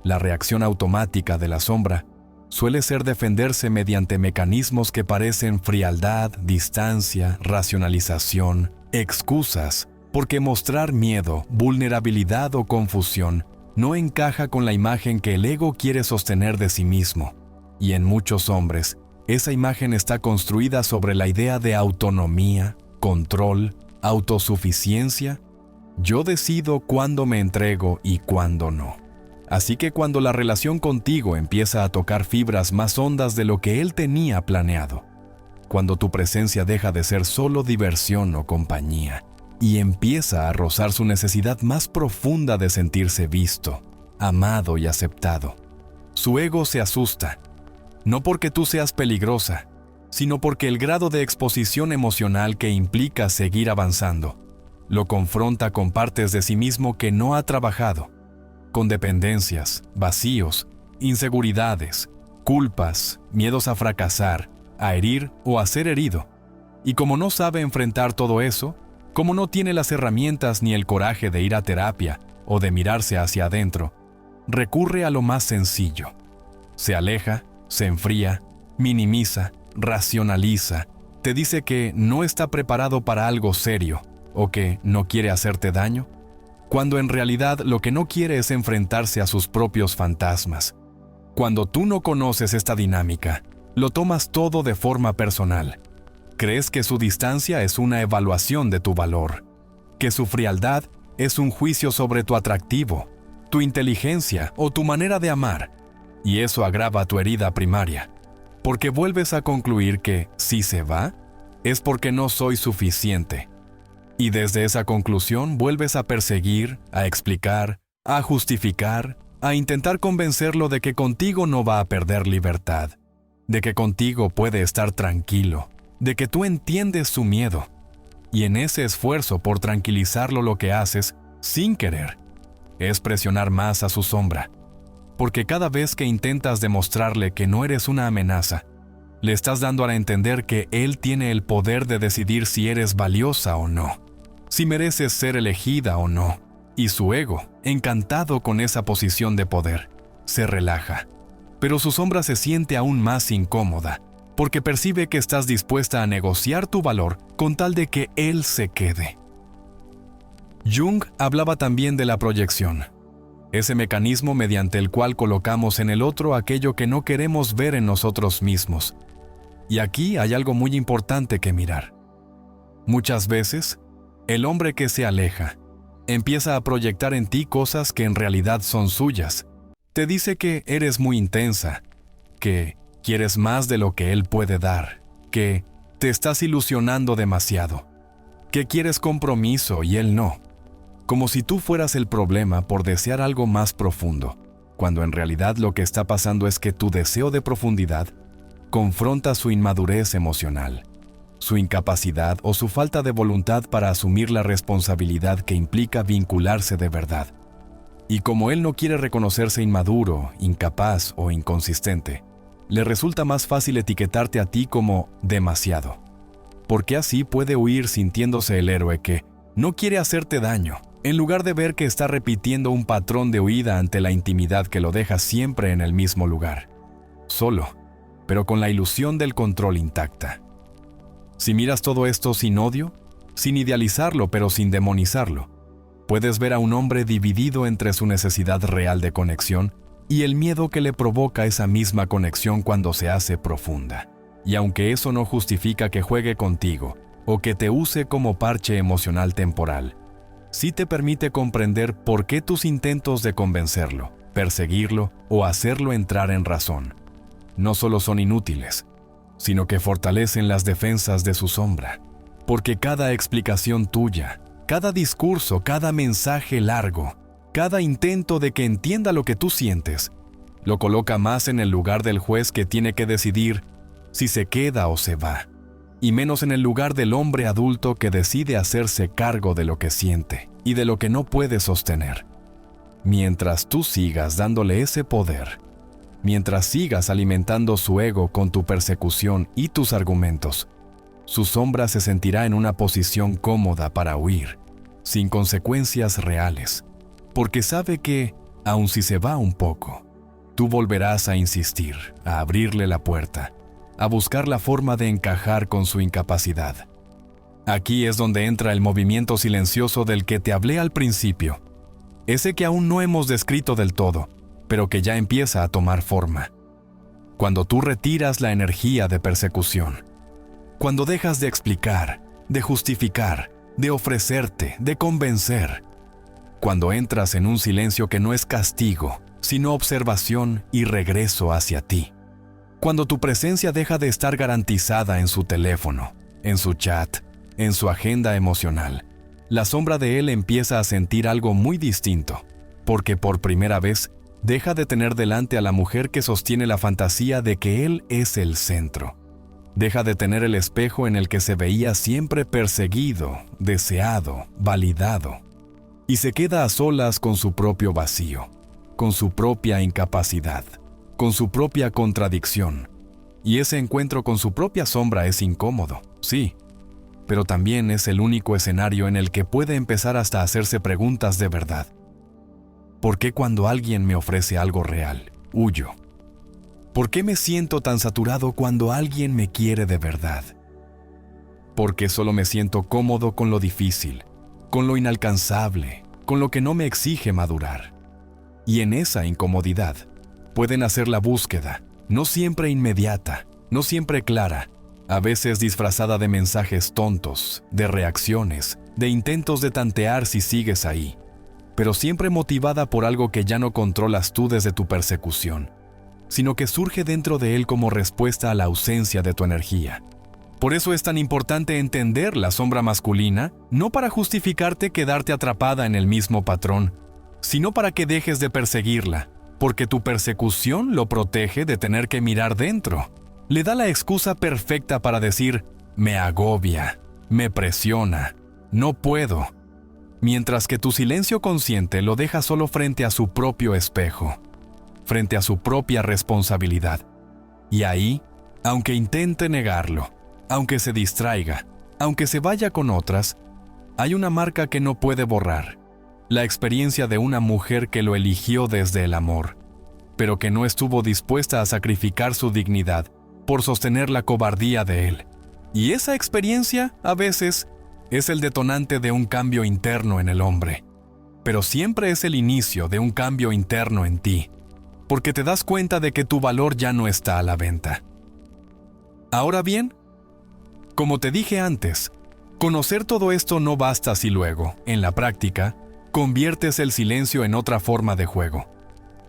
la reacción automática de la sombra suele ser defenderse mediante mecanismos que parecen frialdad, distancia, racionalización, excusas, porque mostrar miedo, vulnerabilidad o confusión no encaja con la imagen que el ego quiere sostener de sí mismo. Y en muchos hombres, esa imagen está construida sobre la idea de autonomía, control, autosuficiencia. Yo decido cuándo me entrego y cuándo no. Así que cuando la relación contigo empieza a tocar fibras más hondas de lo que él tenía planeado, cuando tu presencia deja de ser solo diversión o compañía y empieza a rozar su necesidad más profunda de sentirse visto, amado y aceptado, su ego se asusta, no porque tú seas peligrosa, sino porque el grado de exposición emocional que implica seguir avanzando lo confronta con partes de sí mismo que no ha trabajado, con dependencias, vacíos, inseguridades, culpas, miedos a fracasar, a herir o a ser herido. Y como no sabe enfrentar todo eso, como no tiene las herramientas ni el coraje de ir a terapia o de mirarse hacia adentro, recurre a lo más sencillo. Se aleja, se enfría, minimiza, racionaliza, te dice que no está preparado para algo serio o que no quiere hacerte daño, cuando en realidad lo que no quiere es enfrentarse a sus propios fantasmas. Cuando tú no conoces esta dinámica, lo tomas todo de forma personal. Crees que su distancia es una evaluación de tu valor, que su frialdad es un juicio sobre tu atractivo, tu inteligencia o tu manera de amar, y eso agrava tu herida primaria, porque vuelves a concluir que, si se va, es porque no soy suficiente. Y desde esa conclusión vuelves a perseguir, a explicar, a justificar, a intentar convencerlo de que contigo no va a perder libertad, de que contigo puede estar tranquilo, de que tú entiendes su miedo. Y en ese esfuerzo por tranquilizarlo lo que haces, sin querer, es presionar más a su sombra. Porque cada vez que intentas demostrarle que no eres una amenaza, le estás dando a entender que él tiene el poder de decidir si eres valiosa o no, si mereces ser elegida o no. Y su ego, encantado con esa posición de poder, se relaja. Pero su sombra se siente aún más incómoda, porque percibe que estás dispuesta a negociar tu valor con tal de que él se quede. Jung hablaba también de la proyección, ese mecanismo mediante el cual colocamos en el otro aquello que no queremos ver en nosotros mismos. Y aquí hay algo muy importante que mirar. Muchas veces, el hombre que se aleja empieza a proyectar en ti cosas que en realidad son suyas. Te dice que eres muy intensa, que quieres más de lo que él puede dar, que te estás ilusionando demasiado, que quieres compromiso y él no. Como si tú fueras el problema por desear algo más profundo, cuando en realidad lo que está pasando es que tu deseo de profundidad confronta su inmadurez emocional, su incapacidad o su falta de voluntad para asumir la responsabilidad que implica vincularse de verdad. Y como él no quiere reconocerse inmaduro, incapaz o inconsistente, le resulta más fácil etiquetarte a ti como demasiado, porque así puede huir sintiéndose el héroe que no quiere hacerte daño, en lugar de ver que está repitiendo un patrón de huida ante la intimidad que lo deja siempre en el mismo lugar, solo, pero con la ilusión del control intacta. Si miras todo esto sin odio, sin idealizarlo pero sin demonizarlo, puedes ver a un hombre dividido entre su necesidad real de conexión y el miedo que le provoca esa misma conexión cuando se hace profunda. Y aunque eso no justifica que juegue contigo o que te use como parche emocional temporal, sí te permite comprender por qué tus intentos de convencerlo, perseguirlo o hacerlo entrar en razón no solo son inútiles, sino que fortalecen las defensas de su sombra. Porque cada explicación tuya, cada discurso, cada mensaje largo, cada intento de que entienda lo que tú sientes, lo coloca más en el lugar del juez que tiene que decidir si se queda o se va, y menos en el lugar del hombre adulto que decide hacerse cargo de lo que siente y de lo que no puede sostener. Mientras tú sigas dándole ese poder, mientras sigas alimentando su ego con tu persecución y tus argumentos, su sombra se sentirá en una posición cómoda para huir, sin consecuencias reales, porque sabe que, aun si se va un poco, tú volverás a insistir, a abrirle la puerta, a buscar la forma de encajar con su incapacidad. Aquí es donde entra el movimiento silencioso del que te hablé al principio, ese que aún no hemos descrito del todo, pero que ya empieza a tomar forma. Cuando tú retiras la energía de persecución, cuando dejas de explicar, de justificar, de ofrecerte, de convencer, cuando entras en un silencio que no es castigo, sino observación y regreso hacia ti. Cuando tu presencia deja de estar garantizada en su teléfono, en su chat, en su agenda emocional, la sombra de él empieza a sentir algo muy distinto, porque por primera vez deja de tener delante a la mujer que sostiene la fantasía de que él es el centro. Deja de tener el espejo en el que se veía siempre perseguido, deseado, validado, y se queda a solas con su propio vacío, con su propia incapacidad, con su propia contradicción. Y ese encuentro con su propia sombra es incómodo, sí, pero también es el único escenario en el que puede empezar hasta a hacerse preguntas de verdad. ¿Por qué cuando alguien me ofrece algo real, huyo? ¿Por qué me siento tan saturado cuando alguien me quiere de verdad? ¿Por qué solo me siento cómodo con lo difícil, con lo inalcanzable, con lo que no me exige madurar? Y en esa incomodidad pueden hacer la búsqueda, no siempre inmediata, no siempre clara, a veces disfrazada de mensajes tontos, de reacciones, de intentos de tantear si sigues ahí, pero siempre motivada por algo que ya no controlas tú desde tu persecución, sino que surge dentro de él como respuesta a la ausencia de tu energía. Por eso es tan importante entender la sombra masculina, no para justificarte quedarte atrapada en el mismo patrón, sino para que dejes de perseguirla, porque tu persecución lo protege de tener que mirar dentro. Le da la excusa perfecta para decir, me agobia, me presiona, no puedo. Mientras que tu silencio consciente lo deja solo frente a su propio espejo, frente a su propia responsabilidad. Y ahí, aunque intente negarlo, aunque se distraiga, aunque se vaya con otras, hay una marca que no puede borrar, la experiencia de una mujer que lo eligió desde el amor, pero que no estuvo dispuesta a sacrificar su dignidad por sostener la cobardía de él. Y esa experiencia, a veces, es el detonante de un cambio interno en el hombre, pero siempre es el inicio de un cambio interno en ti, porque te das cuenta de que tu valor ya no está a la venta. Ahora bien, como te dije antes, conocer todo esto no basta si luego, en la práctica, conviertes el silencio en otra forma de juego.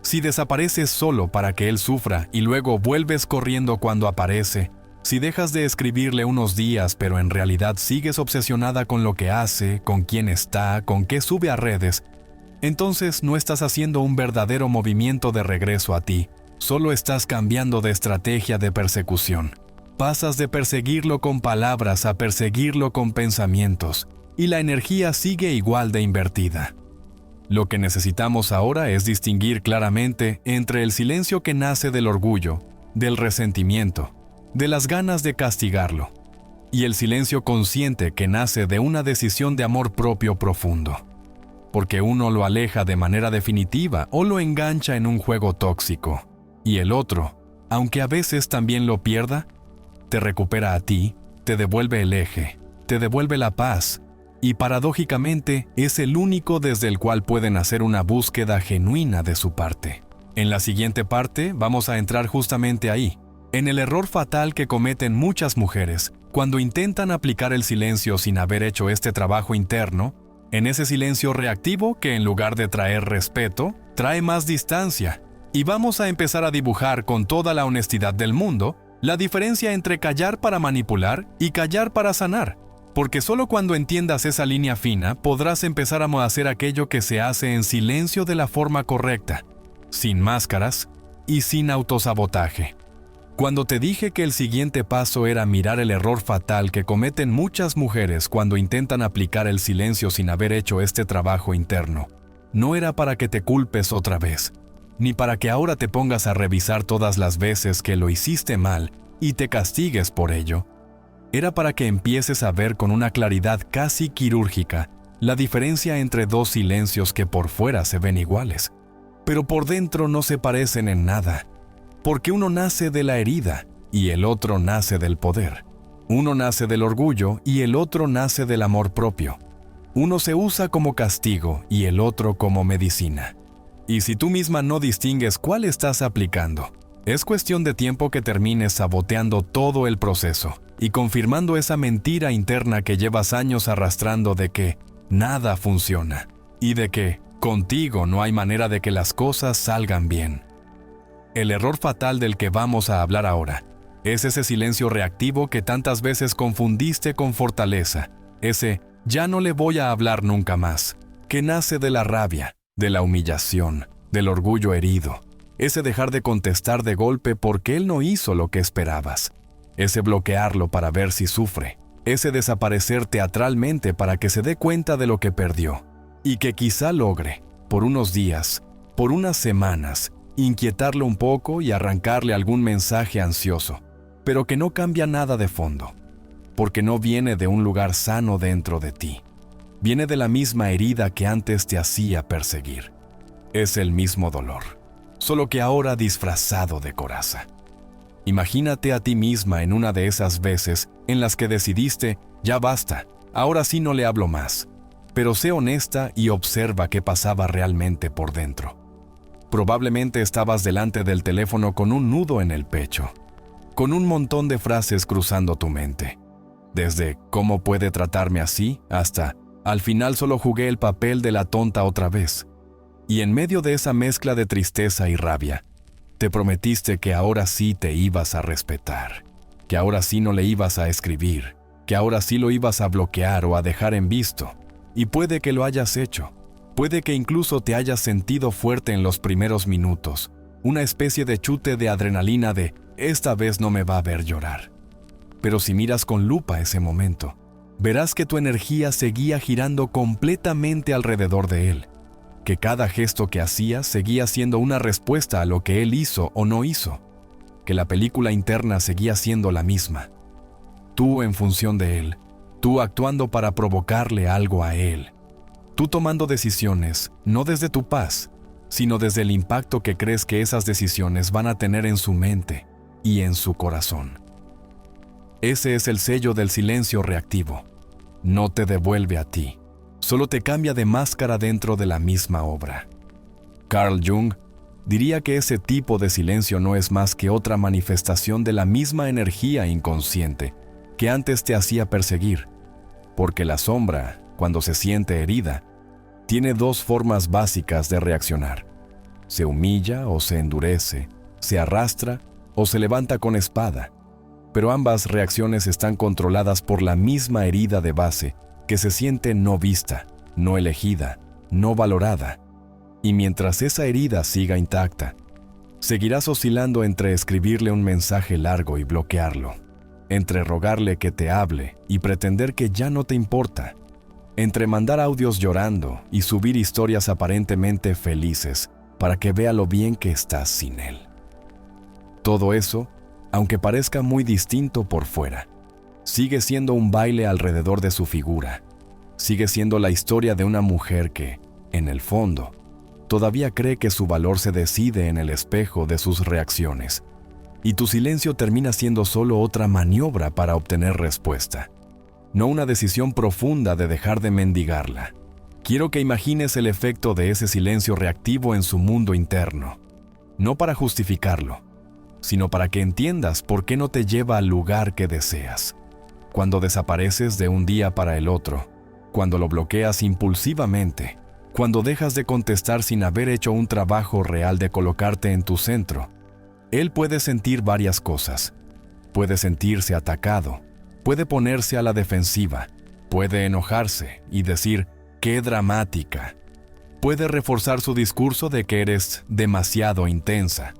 Si desapareces solo para que él sufra y luego vuelves corriendo cuando aparece, si dejas de escribirle unos días pero en realidad sigues obsesionada con lo que hace, con quién está, con qué sube a redes, entonces no estás haciendo un verdadero movimiento de regreso a ti, solo estás cambiando de estrategia de persecución. Pasas de perseguirlo con palabras a perseguirlo con pensamientos, y la energía sigue igual de invertida. Lo que necesitamos ahora es distinguir claramente entre el silencio que nace del orgullo, del resentimiento, de las ganas de castigarlo, y el silencio consciente que nace de una decisión de amor propio profundo. Porque uno lo aleja de manera definitiva o lo engancha en un juego tóxico, y el otro, aunque a veces también lo pierda, te recupera a ti, te devuelve el eje, te devuelve la paz, y paradójicamente es el único desde el cual pueden hacer una búsqueda genuina de su parte. En la siguiente parte vamos a entrar justamente ahí, en el error fatal que cometen muchas mujeres cuando intentan aplicar el silencio sin haber hecho este trabajo interno, En ese silencio reactivo que en lugar de traer respeto, trae más distancia. Y vamos a empezar a dibujar con toda la honestidad del mundo la diferencia entre callar para manipular y callar para sanar. Porque solo cuando entiendas esa línea fina podrás empezar a hacer aquello que se hace en silencio de la forma correcta, sin máscaras y sin autosabotaje. Cuando te dije que el siguiente paso era mirar el error fatal que cometen muchas mujeres cuando intentan aplicar el silencio sin haber hecho este trabajo interno, no era para que te culpes otra vez, ni para que ahora te pongas a revisar todas las veces que lo hiciste mal y te castigues por ello. Era para que empieces a ver con una claridad casi quirúrgica la diferencia entre dos silencios que por fuera se ven iguales, pero por dentro no se parecen en nada, porque uno nace de la herida y el otro nace del poder. Uno nace del orgullo y el otro nace del amor propio. Uno se usa como castigo y el otro como medicina. Y si tú misma no distingues cuál estás aplicando, es cuestión de tiempo que termines saboteando todo el proceso y confirmando esa mentira interna que llevas años arrastrando de que nada funciona y de que contigo no hay manera de que las cosas salgan bien. El error fatal del que vamos a hablar ahora es ese silencio reactivo que tantas veces confundiste con fortaleza, ese ya no le voy a hablar nunca más, que nace de la rabia, de la humillación, del orgullo herido, ese dejar de contestar de golpe porque él no hizo lo que esperabas, ese bloquearlo para ver si sufre, ese desaparecer teatralmente para que se dé cuenta de lo que perdió, y que quizá logre, por unos días, por unas semanas, inquietarlo un poco y arrancarle algún mensaje ansioso, pero que no cambia nada de fondo, porque no viene de un lugar sano dentro de ti. Viene de la misma herida que antes te hacía perseguir. Es el mismo dolor, solo que ahora disfrazado de coraza. Imagínate a ti misma en una de esas veces en las que decidiste, ya basta, ahora sí no le hablo más, pero sé honesta y observa qué pasaba realmente por dentro. Probablemente estabas delante del teléfono con un nudo en el pecho, con un montón de frases cruzando tu mente, desde ¿cómo puede tratarme así? Hasta al final solo jugué el papel de la tonta otra vez. Y en medio de esa mezcla de tristeza y rabia, te prometiste que ahora sí te ibas a respetar, que ahora sí no le ibas a escribir, que ahora sí lo ibas a bloquear o a dejar en visto. Y puede que lo hayas hecho. Puede que incluso te hayas sentido fuerte en los primeros minutos, una especie de chute de adrenalina de esta vez no me va a ver llorar. Pero si miras con lupa ese momento, verás que tu energía seguía girando completamente alrededor de él, que cada gesto que hacías seguía siendo una respuesta a lo que él hizo o no hizo, que la película interna seguía siendo la misma. Tú en función de él, tú actuando para provocarle algo a él. Tú tomando decisiones, no desde tu paz, sino desde el impacto que crees que esas decisiones van a tener en su mente y en su corazón. Ese es el sello del silencio reactivo. No te devuelve a ti, solo te cambia de máscara dentro de la misma obra. Carl Jung diría que ese tipo de silencio no es más que otra manifestación de la misma energía inconsciente que antes te hacía perseguir, porque la sombra, cuando se siente herida, tiene dos formas básicas de reaccionar. Se humilla o se endurece, se arrastra o se levanta con espada, pero ambas reacciones están controladas por la misma herida de base que se siente no vista, no elegida, no valorada. Y mientras esa herida siga intacta, seguirás oscilando entre escribirle un mensaje largo y bloquearlo, entre rogarle que te hable y pretender que ya no te importa, entre mandar audios llorando y subir historias aparentemente felices para que vea lo bien que estás sin él. Todo eso, aunque parezca muy distinto por fuera, sigue siendo un baile alrededor de su figura. Sigue siendo la historia de una mujer que, en el fondo, todavía cree que su valor se decide en el espejo de sus reacciones, y tu silencio termina siendo solo otra maniobra para obtener respuesta, no una decisión profunda de dejar de mendigarla. Quiero que imagines el efecto de ese silencio reactivo en su mundo interno, no para justificarlo, sino para que entiendas por qué no te lleva al lugar que deseas. Cuando desapareces de un día para el otro, cuando lo bloqueas impulsivamente, cuando dejas de contestar sin haber hecho un trabajo real de colocarte en tu centro, él puede sentir varias cosas. Puede sentirse atacado, puede ponerse a la defensiva, puede enojarse y decir, ¡qué dramática! Puede reforzar su discurso de que eres demasiado intensa.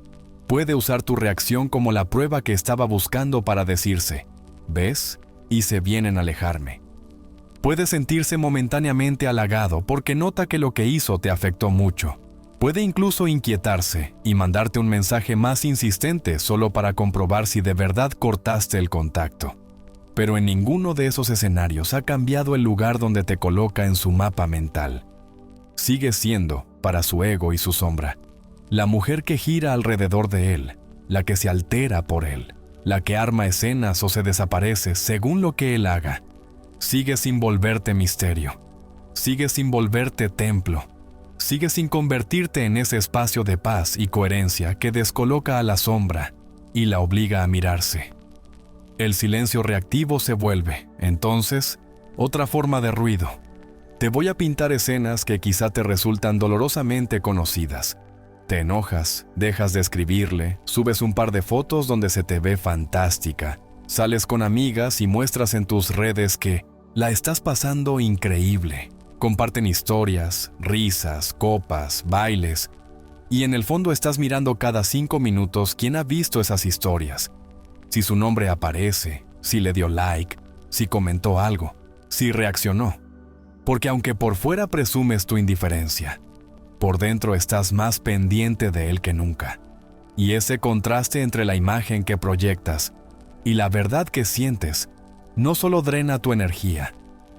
Puede usar tu reacción como la prueba que estaba buscando para decirse, ¿ves? Hice bien en alejarme. Puede sentirse momentáneamente halagado porque nota que lo que hizo te afectó mucho. Puede incluso inquietarse y mandarte un mensaje más insistente solo para comprobar si de verdad cortaste el contacto. Pero en ninguno de esos escenarios ha cambiado el lugar donde te coloca en su mapa mental. Sigues siendo, para su ego y su sombra, la mujer que gira alrededor de él, la que se altera por él, la que arma escenas o se desaparece según lo que él haga. Sigues sin volverte misterio. Sigues sin volverte templo. Sigues sin convertirte en ese espacio de paz y coherencia que descoloca a la sombra y la obliga a mirarse. El silencio reactivo se vuelve, entonces, otra forma de ruido. Te voy a pintar escenas que quizá te resultan dolorosamente conocidas. Te enojas, dejas de escribirle, subes un par de fotos donde se te ve fantástica, sales con amigas y muestras en tus redes que la estás pasando increíble. Comparten historias, risas, copas, bailes, y en el fondo estás mirando cada 5 minutos quién ha visto esas historias. Si su nombre aparece, si le dio like, si comentó algo, si reaccionó. Porque aunque por fuera presumes tu indiferencia, por dentro estás más pendiente de él que nunca. Y ese contraste entre la imagen que proyectas y la verdad que sientes no solo drena tu energía,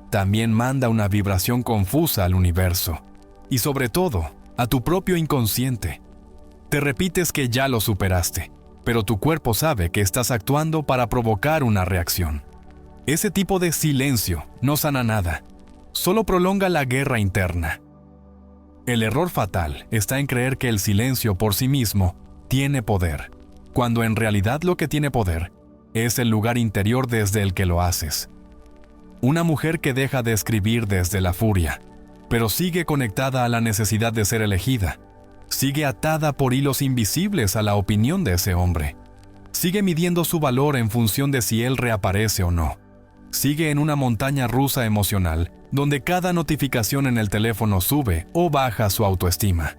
también manda una vibración confusa al universo y sobre todo a tu propio inconsciente. Te repites que ya lo superaste, pero tu cuerpo sabe que estás actuando para provocar una reacción. Ese tipo de silencio no sana nada, solo prolonga la guerra interna. El error fatal está en creer que el silencio por sí mismo tiene poder, cuando en realidad lo que tiene poder es el lugar interior desde el que lo haces. Una mujer que deja de escribir desde la furia, pero sigue conectada a la necesidad de ser elegida. Sigue atada por hilos invisibles a la opinión de ese hombre. Sigue midiendo su valor en función de si él reaparece o no. Sigue en una montaña rusa emocional, donde cada notificación en el teléfono sube o baja su autoestima.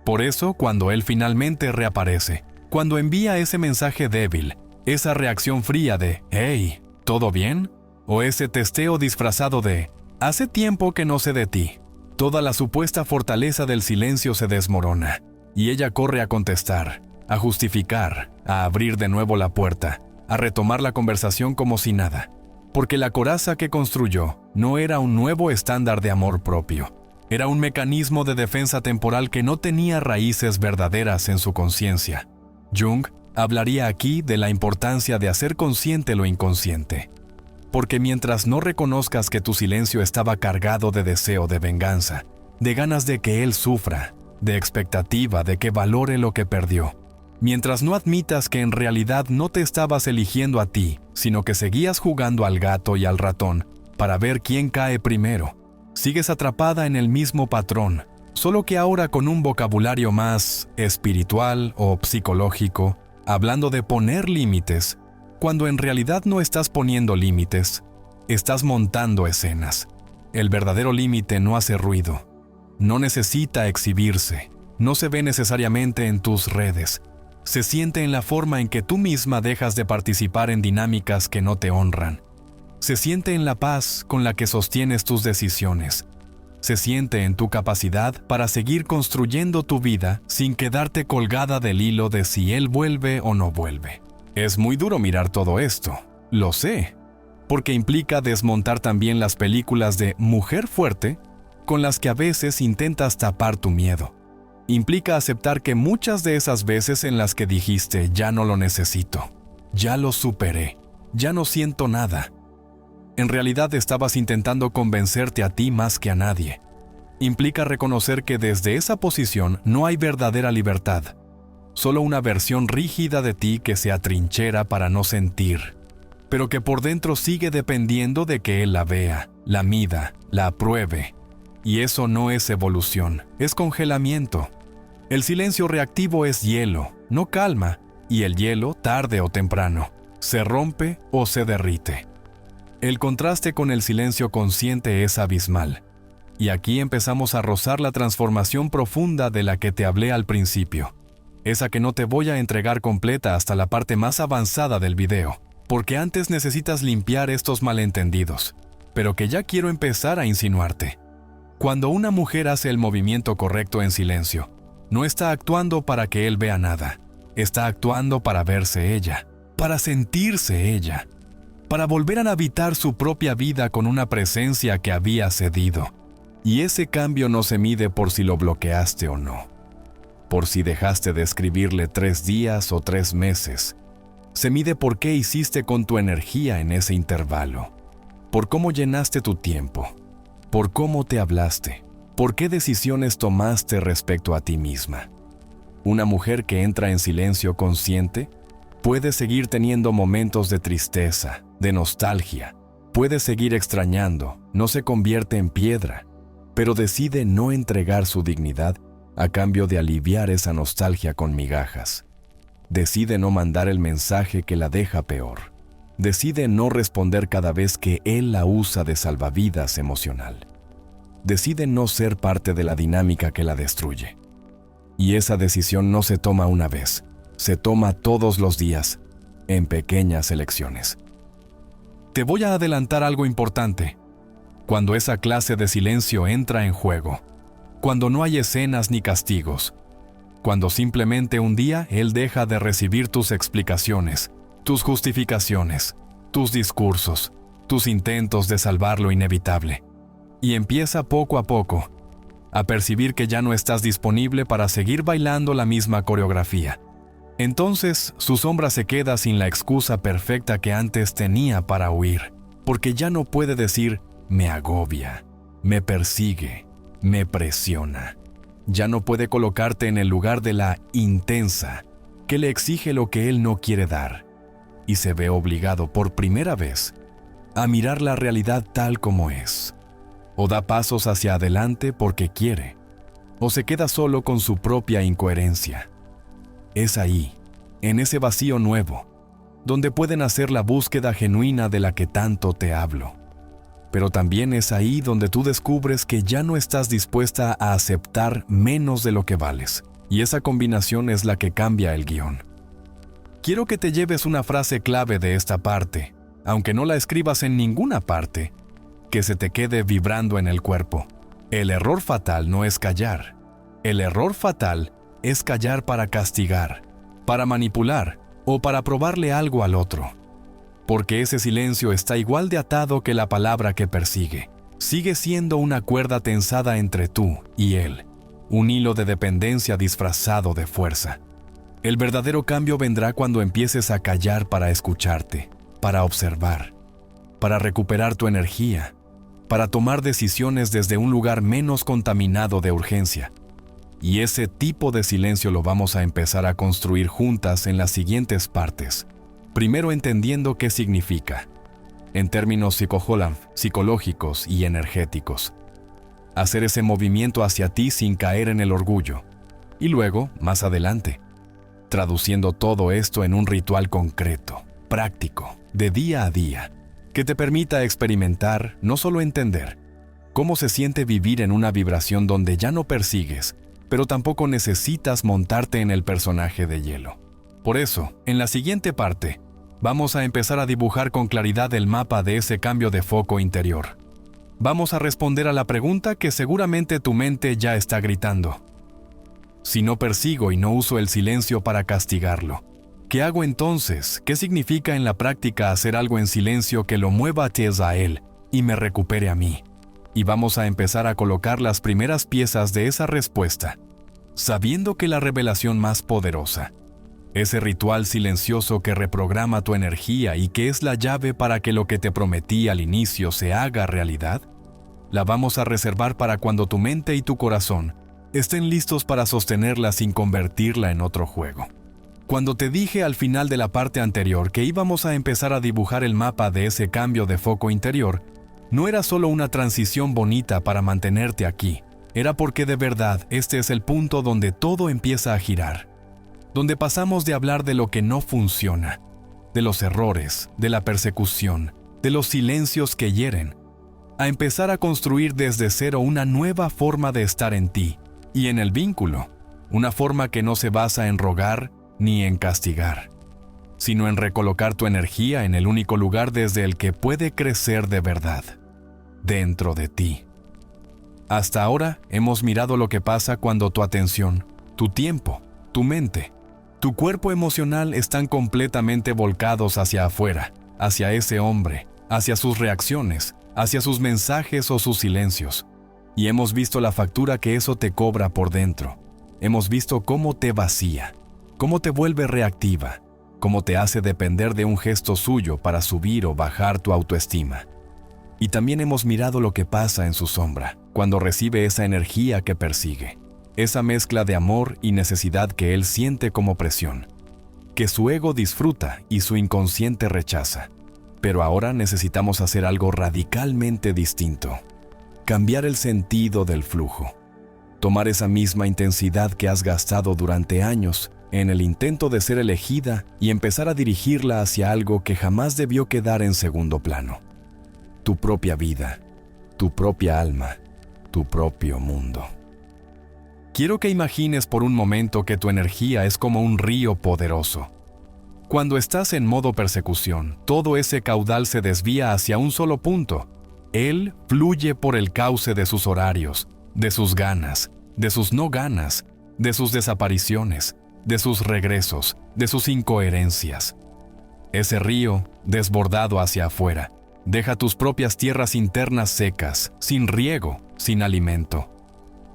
Por eso, cuando él finalmente reaparece, cuando envía ese mensaje débil, esa reacción fría de «Hey, ¿todo bien?», o ese testeo disfrazado de «Hace tiempo que no sé de ti», toda la supuesta fortaleza del silencio se desmorona, y ella corre a contestar, a justificar, a abrir de nuevo la puerta, a retomar la conversación como si nada, porque la coraza que construyó no era un nuevo estándar de amor propio, era un mecanismo de defensa temporal que no tenía raíces verdaderas en su conciencia. Jung hablaría aquí de la importancia de hacer consciente lo inconsciente, porque mientras no reconozcas que tu silencio estaba cargado de deseo de venganza, de ganas de que él sufra, de expectativa de que valore lo que perdió, mientras no admitas que en realidad no te estabas eligiendo a ti, sino que seguías jugando al gato y al ratón para ver quién cae primero, sigues atrapada en el mismo patrón, solo que ahora con un vocabulario más espiritual o psicológico, hablando de poner límites, cuando en realidad no estás poniendo límites, estás montando escenas. El verdadero límite no hace ruido, no necesita exhibirse, no se ve necesariamente en tus redes, se siente en la forma en que tú misma dejas de participar en dinámicas que no te honran. Se siente en la paz con la que sostienes tus decisiones. Se siente en tu capacidad para seguir construyendo tu vida sin quedarte colgada del hilo de si él vuelve o no vuelve. Es muy duro mirar todo esto, lo sé, porque implica desmontar también las películas de mujer fuerte con las que a veces intentas tapar tu miedo. Implica aceptar que muchas de esas veces en las que dijiste ya no lo necesito, ya lo superé, ya no siento nada, en realidad estabas intentando convencerte a ti más que a nadie. Implica reconocer que desde esa posición no hay verdadera libertad, solo una versión rígida de ti que se atrinchera para no sentir, pero que por dentro sigue dependiendo de que él la vea, la mida, la apruebe. Y eso no es evolución, es congelamiento. El silencio reactivo es hielo, no calma, y el hielo, tarde o temprano, se rompe o se derrite. El contraste con el silencio consciente es abismal. Y aquí empezamos a rozar la transformación profunda de la que te hablé al principio. Esa que no te voy a entregar completa hasta la parte más avanzada del video, porque antes necesitas limpiar estos malentendidos, pero que ya quiero empezar a insinuarte. Cuando una mujer hace el movimiento correcto en silencio, no está actuando para que él vea nada, está actuando para verse ella, para sentirse ella, para volver a habitar su propia vida con una presencia que había cedido. Y ese cambio no se mide por si lo bloqueaste o no, por si dejaste de escribirle 3 días o 3 meses. Se mide por qué hiciste con tu energía en ese intervalo, por cómo llenaste tu tiempo, por cómo te hablaste, por qué decisiones tomaste respecto a ti misma. Una mujer que entra en silencio consciente puede seguir teniendo momentos de tristeza, de nostalgia, puede seguir extrañando, no se convierte en piedra, pero decide no entregar su dignidad a cambio de aliviar esa nostalgia con migajas. Decide no mandar el mensaje que la deja peor. Decide no responder cada vez que él la usa de salvavidas emocional. Decide no ser parte de la dinámica que la destruye. Y esa decisión no se toma una vez, se toma todos los días, en pequeñas elecciones. Te voy a adelantar algo importante. Cuando esa clase de silencio entra en juego, cuando no hay escenas ni castigos, cuando simplemente un día él deja de recibir tus explicaciones, tus justificaciones, tus discursos, tus intentos de salvar lo inevitable, y empieza poco a poco a percibir que ya no estás disponible para seguir bailando la misma coreografía. Entonces su sombra se queda sin la excusa perfecta que antes tenía para huir, porque ya no puede decir me agobia, me persigue, me presiona. Ya no puede colocarte en el lugar de la intensa, que le exige lo que él no quiere dar, y se ve obligado por primera vez a mirar la realidad tal como es. O da pasos hacia adelante porque quiere, o se queda solo con su propia incoherencia. Es ahí, en ese vacío nuevo, donde pueden hacer la búsqueda genuina de la que tanto te hablo. Pero también es ahí donde tú descubres que ya no estás dispuesta a aceptar menos de lo que vales, y esa combinación es la que cambia el guión. Quiero que te lleves una frase clave de esta parte, aunque no la escribas en ninguna parte, que se te quede vibrando en el cuerpo. El error fatal no es callar. El error fatal es callar para castigar, para manipular o para probarle algo al otro. Porque ese silencio está igual de atado que la palabra que persigue. Sigue siendo una cuerda tensada entre tú y él, un hilo de dependencia disfrazado de fuerza. El verdadero cambio vendrá cuando empieces a callar para escucharte, para observar, para recuperar tu energía, para tomar decisiones desde un lugar menos contaminado de urgencia. Y ese tipo de silencio lo vamos a empezar a construir juntas en las siguientes partes. Primero entendiendo qué significa, en términos psicológicos y energéticos. Hacer ese movimiento hacia ti sin caer en el orgullo. Y luego, más adelante, traduciendo todo esto en un ritual concreto, práctico, de día a día, que te permita experimentar, no solo entender, cómo se siente vivir en una vibración donde ya no persigues, pero tampoco necesitas montarte en el personaje de hielo. Por eso, en la siguiente parte, vamos a empezar a dibujar con claridad el mapa de ese cambio de foco interior. Vamos a responder a la pregunta que seguramente tu mente ya está gritando. Si no persigo y no uso el silencio para castigarlo, ¿qué hago entonces? ¿Qué significa en la práctica hacer algo en silencio que lo mueva a él y me recupere a mí? Y vamos a empezar a colocar las primeras piezas de esa respuesta, sabiendo que la revelación más poderosa, ese ritual silencioso que reprograma tu energía y que es la llave para que lo que te prometí al inicio se haga realidad, la vamos a reservar para cuando tu mente y tu corazón estén listos para sostenerla sin convertirla en otro juego. Cuando te dije al final de la parte anterior que íbamos a empezar a dibujar el mapa de ese cambio de foco interior, no era solo una transición bonita para mantenerte aquí, era porque de verdad este es el punto donde todo empieza a girar, donde pasamos de hablar de lo que no funciona, de los errores, de la persecución, de los silencios que hieren, a empezar a construir desde cero una nueva forma de estar en ti y en el vínculo, una forma que no se basa en rogar ni en castigar, sino en recolocar tu energía en el único lugar desde el que puede crecer de verdad, dentro de ti. Hasta ahora hemos mirado lo que pasa cuando tu atención, tu tiempo, tu mente, tu cuerpo emocional están completamente volcados hacia afuera, hacia ese hombre, hacia sus reacciones, hacia sus mensajes o sus silencios. Y hemos visto la factura que eso te cobra por dentro. Hemos visto cómo te vacía, cómo te vuelve reactiva, cómo te hace depender de un gesto suyo para subir o bajar tu autoestima. Y también hemos mirado lo que pasa en su sombra, cuando recibe esa energía que persigue, esa mezcla de amor y necesidad que él siente como presión, que su ego disfruta y su inconsciente rechaza. Pero ahora necesitamos hacer algo radicalmente distinto. Cambiar el sentido del flujo. Tomar esa misma intensidad que has gastado durante años en el intento de ser elegida y empezar a dirigirla hacia algo que jamás debió quedar en segundo plano. Tu propia vida, tu propia alma, tu propio mundo. Quiero que imagines por un momento que tu energía es como un río poderoso. Cuando estás en modo persecución, todo ese caudal se desvía hacia un solo punto. Él fluye por el cauce de sus horarios, de sus ganas, de sus no ganas, de sus desapariciones, de sus regresos, de sus incoherencias. Ese río, desbordado hacia afuera, deja tus propias tierras internas secas, sin riego, sin alimento.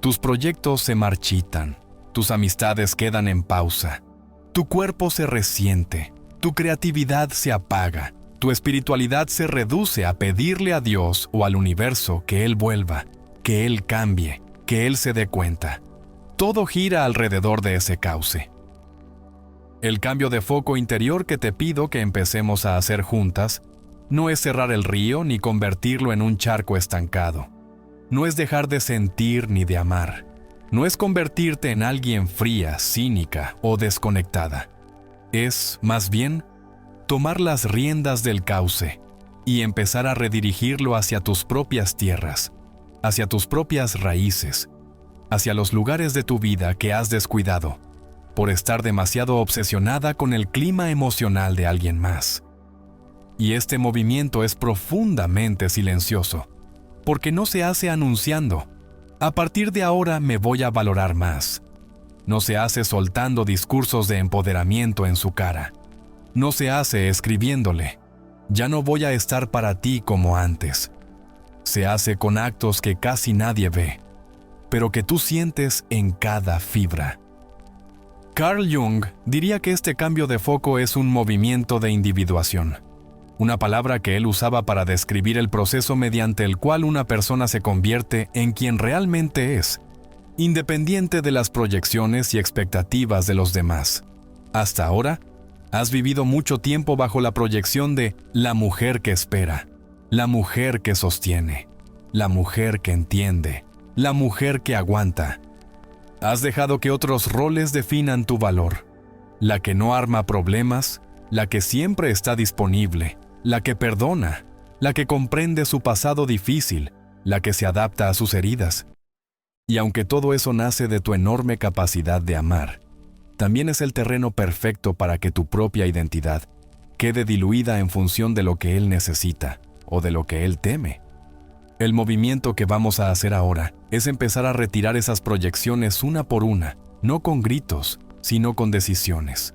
Tus proyectos se marchitan, tus amistades quedan en pausa, tu cuerpo se resiente, tu creatividad se apaga, tu espiritualidad se reduce a pedirle a Dios o al universo que Él vuelva, que Él cambie, que Él se dé cuenta. Todo gira alrededor de ese cauce. El cambio de foco interior que te pido que empecemos a hacer juntas no es cerrar el río ni convertirlo en un charco estancado. No es dejar de sentir ni de amar. No es convertirte en alguien fría, cínica o desconectada. Es, más bien, tomar las riendas del cauce y empezar a redirigirlo hacia tus propias tierras, hacia tus propias raíces, hacia los lugares de tu vida que has descuidado, por estar demasiado obsesionada con el clima emocional de alguien más. Y este movimiento es profundamente silencioso, porque no se hace anunciando, a partir de ahora me voy a valorar más. No se hace soltando discursos de empoderamiento en su cara. No se hace escribiéndole, ya no voy a estar para ti como antes. Se hace con actos que casi nadie ve, pero que tú sientes en cada fibra. Carl Jung diría que este cambio de foco es un movimiento de individuación, una palabra que él usaba para describir el proceso mediante el cual una persona se convierte en quien realmente es, independiente de las proyecciones y expectativas de los demás. Hasta ahora, has vivido mucho tiempo bajo la proyección de la mujer que espera, la mujer que sostiene, la mujer que entiende, la mujer que aguanta. Has dejado que otros roles definan tu valor, la que no arma problemas, la que siempre está disponible, la que perdona, la que comprende su pasado difícil, la que se adapta a sus heridas. Y aunque todo eso nace de tu enorme capacidad de amar, también es el terreno perfecto para que tu propia identidad quede diluida en función de lo que él necesita o de lo que él teme. El movimiento que vamos a hacer ahora es empezar a retirar esas proyecciones una por una, no con gritos, sino con decisiones.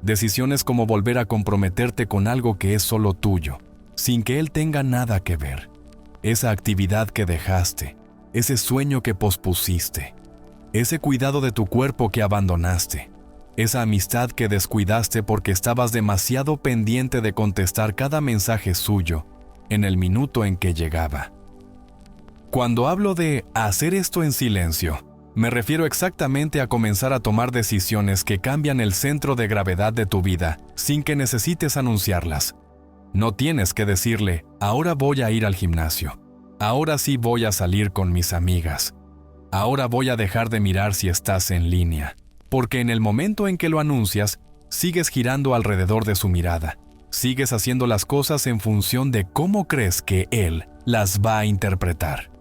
Decisiones como volver a comprometerte con algo que es solo tuyo, sin que él tenga nada que ver. Esa actividad que dejaste, ese sueño que pospusiste, ese cuidado de tu cuerpo que abandonaste, esa amistad que descuidaste porque estabas demasiado pendiente de contestar cada mensaje suyo en el minuto en que llegaba. Cuando hablo de hacer esto en silencio, Me refiero exactamente a comenzar a tomar decisiones que cambian el centro de gravedad de tu vida sin que necesites anunciarlas. No tienes que decirle, ahora voy a ir al gimnasio, ahora sí voy a salir con mis amigas, ahora voy a dejar de mirar si estás en línea, porque en el momento en que lo anuncias, sigues girando alrededor de su mirada, sigues haciendo las cosas en función de cómo crees que él las va a interpretar.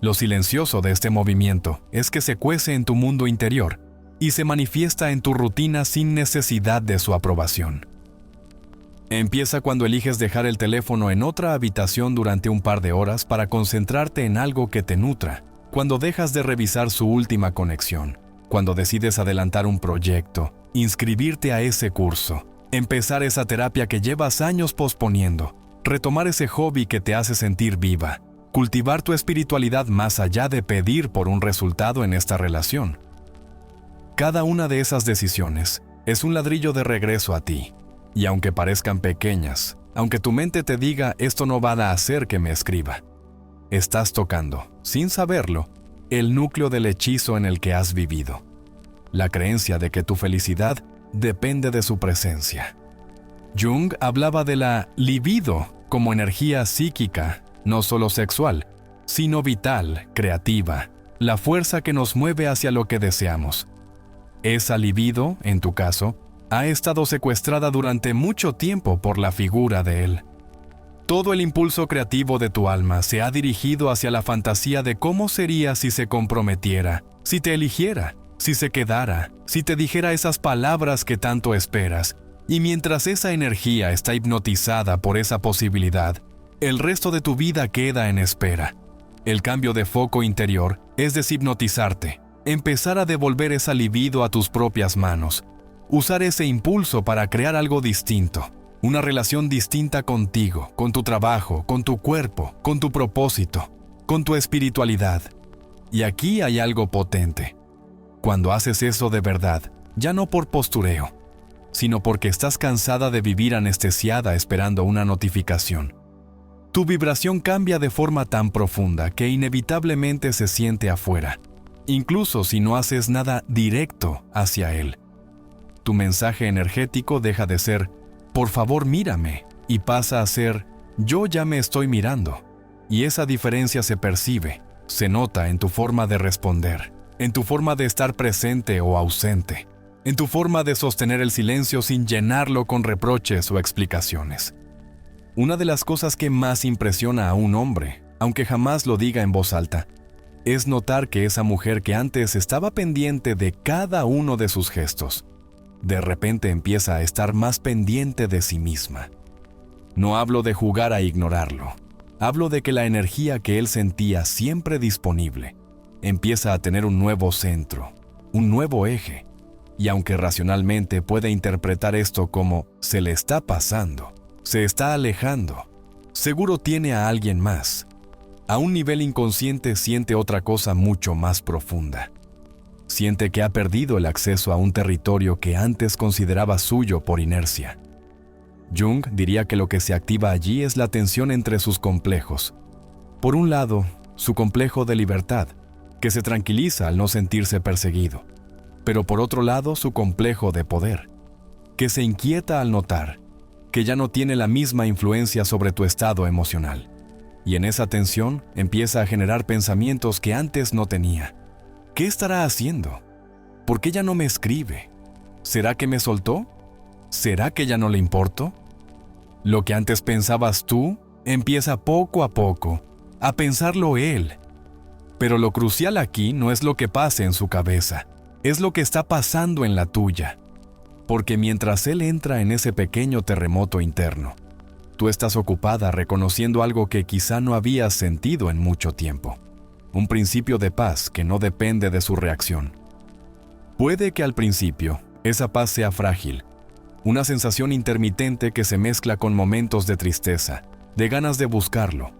Lo silencioso de este movimiento es que se cuece en tu mundo interior y se manifiesta en tu rutina sin necesidad de su aprobación. Empieza cuando eliges dejar el teléfono en otra habitación durante un par de horas para concentrarte en algo que te nutra, cuando dejas de revisar su última conexión, cuando decides adelantar un proyecto, inscribirte a ese curso, empezar esa terapia que llevas años posponiendo, retomar ese hobby que te hace sentir viva, cultivar tu espiritualidad más allá de pedir por un resultado en esta relación. Cada una de esas decisiones es un ladrillo de regreso a ti. Y aunque parezcan pequeñas, aunque tu mente te diga esto no va a hacer que me escriba, estás tocando, sin saberlo, el núcleo del hechizo en el que has vivido. La creencia de que tu felicidad depende de su presencia. Jung hablaba de la libido como energía psíquica, no solo sexual, sino vital, creativa, la fuerza que nos mueve hacia lo que deseamos. Esa libido, en tu caso, ha estado secuestrada durante mucho tiempo por la figura de él. Todo el impulso creativo de tu alma se ha dirigido hacia la fantasía de cómo sería si se comprometiera, si te eligiera, si se quedara, si te dijera esas palabras que tanto esperas. Y mientras esa energía está hipnotizada por esa posibilidad, el resto de tu vida queda en espera. El cambio de foco interior es deshipnotizarte, empezar a devolver esa libido a tus propias manos, usar ese impulso para crear algo distinto, una relación distinta contigo, con tu trabajo, con tu cuerpo, con tu propósito, con tu espiritualidad. Y aquí hay algo potente. Cuando haces eso de verdad, ya no por postureo, sino porque estás cansada de vivir anestesiada esperando una notificación. Tu vibración cambia de forma tan profunda que inevitablemente se siente afuera, incluso si no haces nada directo hacia él. Tu mensaje energético deja de ser, por favor mírame, y pasa a ser, yo ya me estoy mirando. Y esa diferencia se percibe, se nota en tu forma de responder, en tu forma de estar presente o ausente, en tu forma de sostener el silencio sin llenarlo con reproches o explicaciones. Una de las cosas que más impresiona a un hombre, aunque jamás lo diga en voz alta, es notar que esa mujer que antes estaba pendiente de cada uno de sus gestos, de repente empieza a estar más pendiente de sí misma. No hablo de jugar a ignorarlo. Hablo de que la energía que él sentía siempre disponible empieza a tener un nuevo centro, un nuevo eje. Y aunque racionalmente puede interpretar esto como se le está pasando, se está alejando, seguro tiene a alguien más. A un nivel inconsciente siente otra cosa mucho más profunda. Siente que ha perdido el acceso a un territorio que antes consideraba suyo por inercia. Jung diría que lo que se activa allí es la tensión entre sus complejos. Por un lado, su complejo de libertad, que se tranquiliza al no sentirse perseguido. Pero por otro lado, su complejo de poder, que se inquieta al notar que ya no tiene la misma influencia sobre tu estado emocional. Y en esa tensión empieza a generar pensamientos que antes no tenía. ¿Qué estará haciendo? ¿Por qué ya no me escribe? ¿Será que me soltó? ¿Será que ya no le importo? Lo que antes pensabas tú empieza poco a poco a pensarlo él. Pero lo crucial aquí no es lo que pase en su cabeza, es lo que está pasando en la tuya. Porque mientras él entra en ese pequeño terremoto interno, tú estás ocupada reconociendo algo que quizá no habías sentido en mucho tiempo. Un principio de paz que no depende de su reacción. Puede que al principio esa paz sea frágil, una sensación intermitente que se mezcla con momentos de tristeza, de ganas de buscarlo,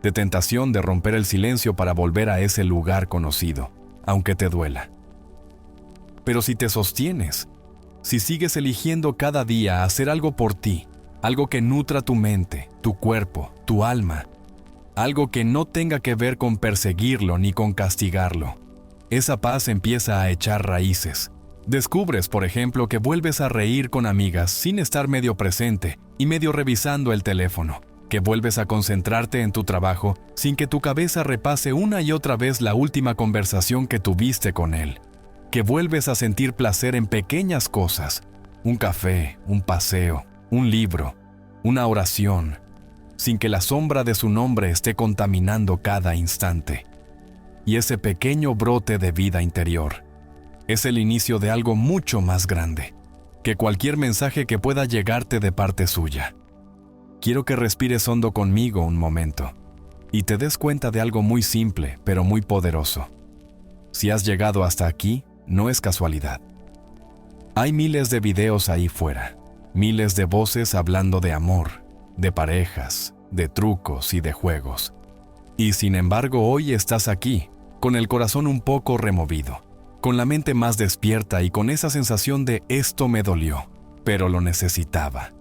de tentación de romper el silencio para volver a ese lugar conocido, aunque te duela. Pero si te sostienes, si sigues eligiendo cada día hacer algo por ti, algo que nutra tu mente, tu cuerpo, tu alma, algo que no tenga que ver con perseguirlo ni con castigarlo, esa paz empieza a echar raíces. Descubres, por ejemplo, que vuelves a reír con amigas sin estar medio presente y medio revisando el teléfono, que vuelves a concentrarte en tu trabajo sin que tu cabeza repase una y otra vez la última conversación que tuviste con él, que vuelves a sentir placer en pequeñas cosas, un café, un paseo, un libro, una oración, sin que la sombra de su nombre esté contaminando cada instante. Y ese pequeño brote de vida interior es el inicio de algo mucho más grande que cualquier mensaje que pueda llegarte de parte suya. Quiero que respires hondo conmigo un momento y te des cuenta de algo muy simple, pero muy poderoso. Si has llegado hasta aquí, no es casualidad. Hay miles de videos ahí fuera, miles de voces hablando de amor, de parejas, de trucos y de juegos. Y sin embargo, hoy estás aquí, con el corazón un poco removido, con la mente más despierta y con esa sensación de esto me dolió, pero lo necesitaba.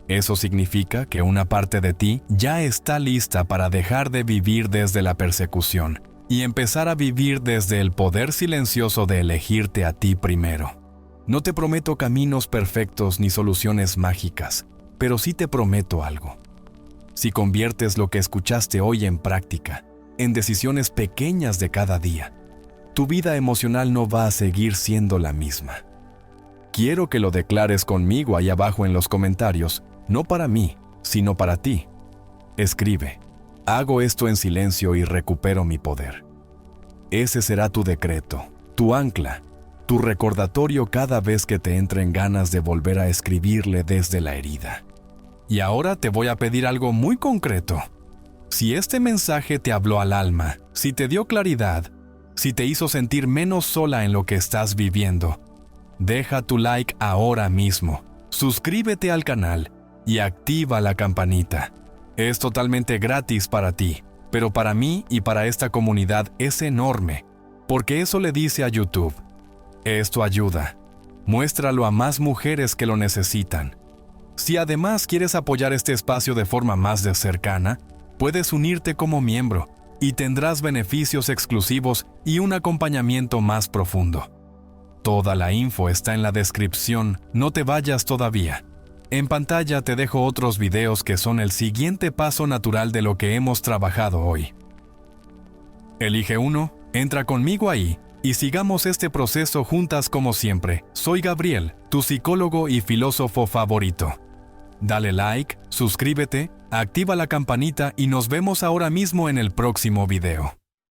Eso significa que una parte de ti ya está lista para dejar de vivir desde la persecución y empezar a vivir desde el poder silencioso de elegirte a ti primero. No te prometo caminos perfectos ni soluciones mágicas, pero sí te prometo algo. Si conviertes lo que escuchaste hoy en práctica, en decisiones pequeñas de cada día, tu vida emocional no va a seguir siendo la misma. Quiero que lo declares conmigo ahí abajo en los comentarios, no para mí, sino para ti. Escribe: hago esto en silencio y recupero mi poder. Ese será tu decreto, tu ancla, tu recordatorio cada vez que te entren ganas de volver a escribirle desde la herida. Y ahora te voy a pedir algo muy concreto. Si este mensaje te habló al alma, si te dio claridad, si te hizo sentir menos sola en lo que estás viviendo, deja tu like ahora mismo, suscríbete al canal y activa la campanita. Es totalmente gratis para ti, pero para mí y para esta comunidad es enorme, porque eso le dice a YouTube: esto ayuda, muéstralo a más mujeres que lo necesitan. Si además quieres apoyar este espacio de forma más cercana, puedes unirte como miembro y tendrás beneficios exclusivos y un acompañamiento más profundo. Toda la info está en la descripción, no te vayas todavía. En pantalla te dejo otros videos que son el siguiente paso natural de lo que hemos trabajado hoy. Elige uno, entra conmigo ahí y sigamos este proceso juntas como siempre. Soy Gabriel, tu psicólogo y filósofo favorito. Dale like, suscríbete, activa la campanita y nos vemos ahora mismo en el próximo video.